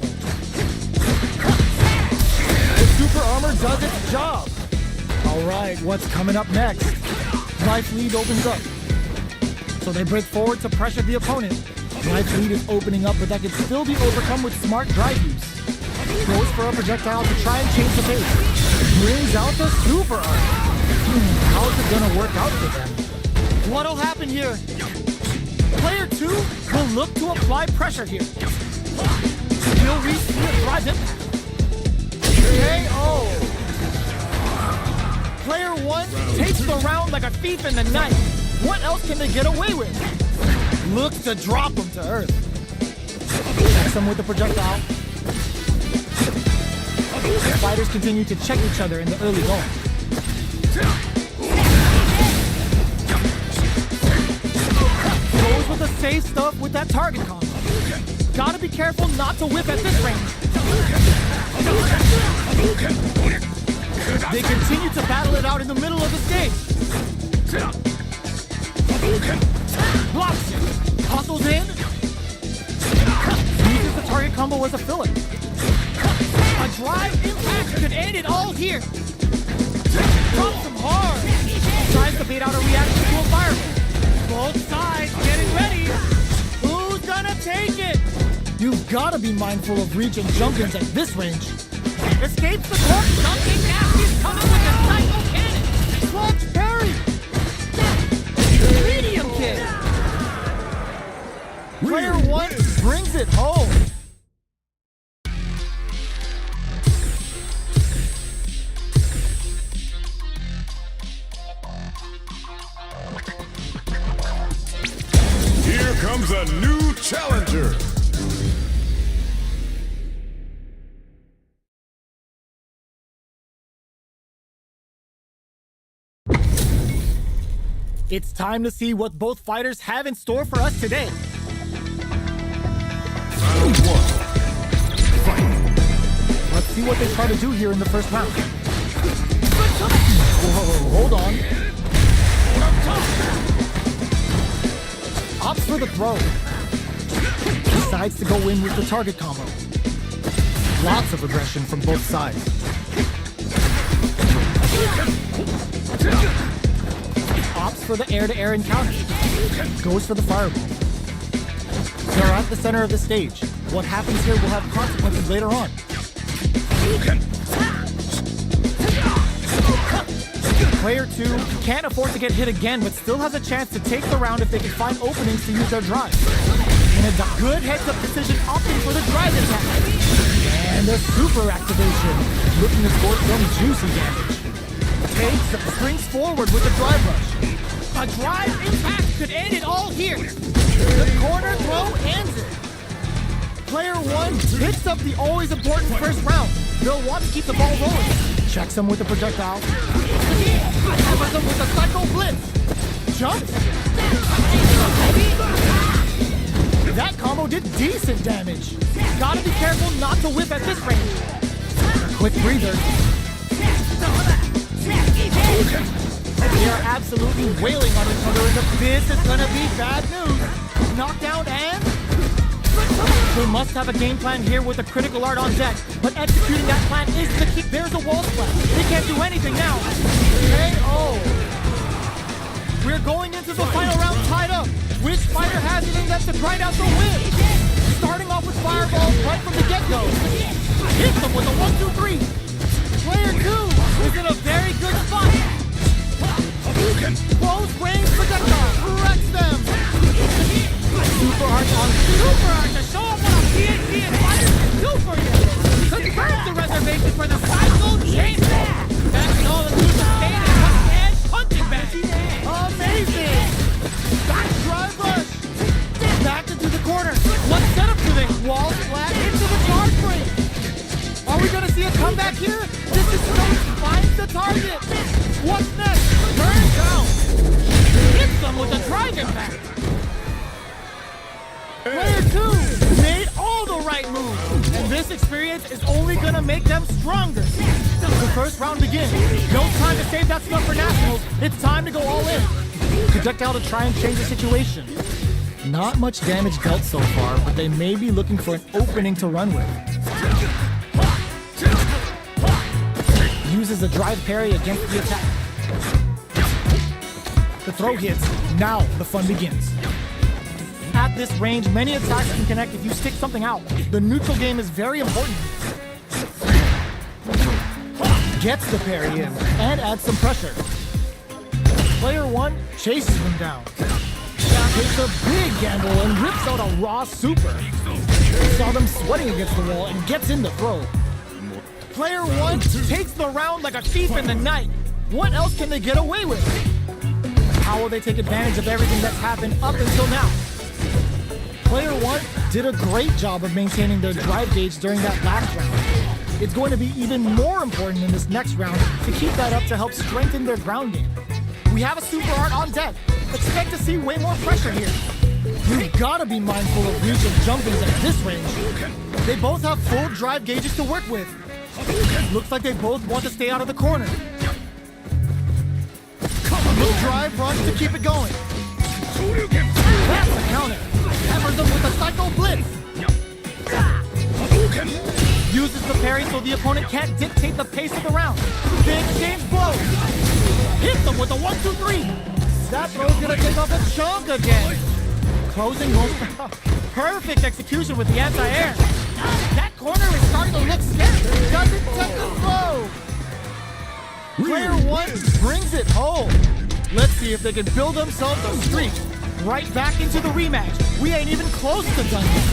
Speaker 3: The super armor does its job. Alright, what's coming up next? Life lead opens up. So they break forward to pressure the opponent. Life lead is opening up, but that can still be overcome with smart drive use. Goes for a projectile to try and change the pace. Brings out the super armor. How is it gonna work out for them? What'll happen here? Player 2 will look to apply pressure here. Will we see a drive impact? KO! Player 1 takes the round like a thief in the night. What else can they get away with? Looks to drop him to earth. Checks him with the projectile. The fighters continue to check each other in the early going. Goes with the safe stuff with that target combo. Gotta be careful not to whip at this range. They continue to battle it out in the middle of the stage. Blocks it. Hustles in. Uses the target combo as a filler. A drive impact could end it all here. Drops him hard. Tries to bait out a reaction to a fireball. Both sides getting ready. Who's gonna take it? You've gotta be mindful of reach and jump-ins at this range. Escapes the court.
Speaker 2: Something nasty's coming with a psycho cannon.
Speaker 3: Clutch parry.
Speaker 2: Medium kick.
Speaker 3: Player 1 brings it home.
Speaker 1: Here comes a new challenger.
Speaker 3: It's time to see what both fighters have in store for us today.
Speaker 1: Round 1. Fight.
Speaker 3: Let's see what they try to do here in the first round. Whoa, hold on. Opts for the throw. Decides to go in with the target combo. Lots of aggression from both sides. Opts for the air-to-air encounter. Goes for the fireball. They're at the center of the stage. What happens here will have consequences later on. Player 2 can't afford to get hit again, but still has a chance to take the round if they can find openings to use their drive. And a good heads-up decision opting for the drive attack. And a super activation, looking to score some juicy damage. Takes, springs forward with a drive rush.
Speaker 2: A drive impact could end it all here.
Speaker 3: The corner throw ends it. Player 1 picks up the always important first round. They'll want to keep the ball rolling. Checks him with a projectile. Hammers him with a psycho blitz. Jumps. That combo did decent damage. Gotta be careful not to whip at this range. A quick breather. They are absolutely wailing on each other, and this is gonna be bad news. Knockdown and... They must have a game plan here with a critical art on deck, but executing that plan is the key. There's a wall splash. They can't do anything now. KO. We're going into the final round tied up. Which fighter has it in them to grind out the win? Starting off with fireballs right from the get-go. Hits them with a 1-2-3.
Speaker 2: super art to show them what a PhD in fighters can do for you. Confirm the reservation for the cycle chamber. That's an all-inclusive state and punching bag.
Speaker 3: Amazing! Back drive rush! Back into the corner.
Speaker 2: What setup do they?
Speaker 3: Wall flat into the guard frame. Are we gonna see a comeback here? This is so he finds the target. What's next?
Speaker 2: Turn down. Hits them with a dragon back.
Speaker 3: Player 2 made all the right moves, and this experience is only gonna make them stronger. The first round begins. No time to save that stuff for nationals. It's time to go all in. Projectile to try and change the situation. Not much damage dealt so far, but they may be looking for an opening to run with. Uses a drive parry against the attack. The throw hits. Now the fun begins. At this range, many attacks can connect if you stick something out. The neutral game is very important. Gets the parry in and adds some pressure. Player 1 chases him down. Takes a big gamble and rips out a raw super. Saw them sweating against the wall and gets in the throw. Player 1 takes the round like a thief in the night. What else can they get away with? How will they take advantage of everything that's happened up until now? Player 1 did a great job of maintaining their drive gauge during that last round. It's going to be even more important in this next round to keep that up to help strengthen their ground game. We have a super art on deck. Expect to see way more pressure here. You've got to be mindful of reach and jumpings at this range. They both have full drive gauges to work with. Looks like they both want to stay out of the corner. No drive runs to keep it going. That's a counter. Hammers them with a Psycho Blitz. Uses the parry so the opponent can't dictate the pace of the round. Big exchange blow. Hits them with a 1-2-3. That throw's gonna take off a chunk again. Closing home. Perfect execution with the anti-air. That corner is starting to look scary. Doesn't touch the flow. Player 1 brings it home. Let's see if they can build themselves a streak. Right back into the rematch. We ain't even close to done yet.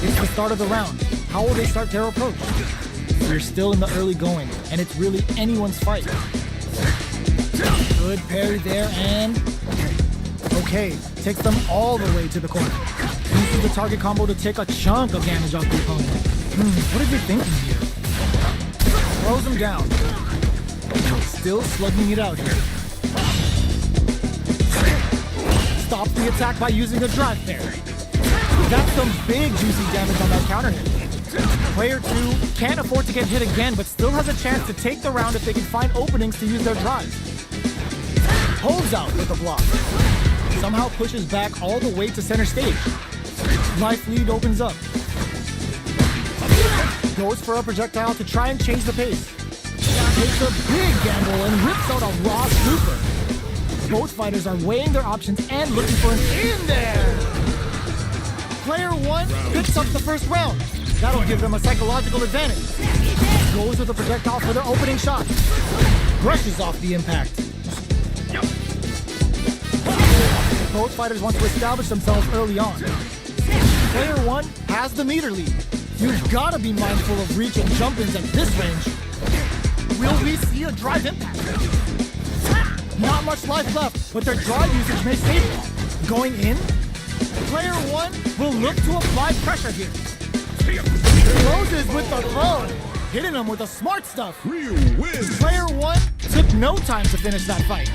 Speaker 3: It's the start of the round. How will they start their approach? We're still in the early going, and it's really anyone's fight. Good parry there, and... Okay, takes them all the way to the corner. Uses the target combo to take a chunk of damage off the opponent. What are they thinking here? Throws him down. Still slugging it out here. Stops the attack by using a drive parry. That's some big juicy damage on that counter hit. Player 2 can't afford to get hit again, but still has a chance to take the round if they can find openings to use their drive. Holds out with a block. Somehow pushes back all the way to center stage. Life lead opens up. Goes for a projectile to try and change the pace. Takes a big gamble and rips out a raw super. Both fighters are weighing their options and looking for an in there. Player 1 picks up the first round. That'll give them a psychological advantage. Goes with a projectile for their opening shot. Brushes off the impact. Both fighters want to establish themselves early on. Player 1 has the meter lead. You've got to be mindful of reach and jump-ins at this range. Will we see a drive impact? Not much life left, but their drive usage may save them. Going in, Player 1 will look to apply pressure here. Closes with the throw, hitting him with the smart stuff.
Speaker 1: Real win.
Speaker 3: Player 1 took no time to finish that fight.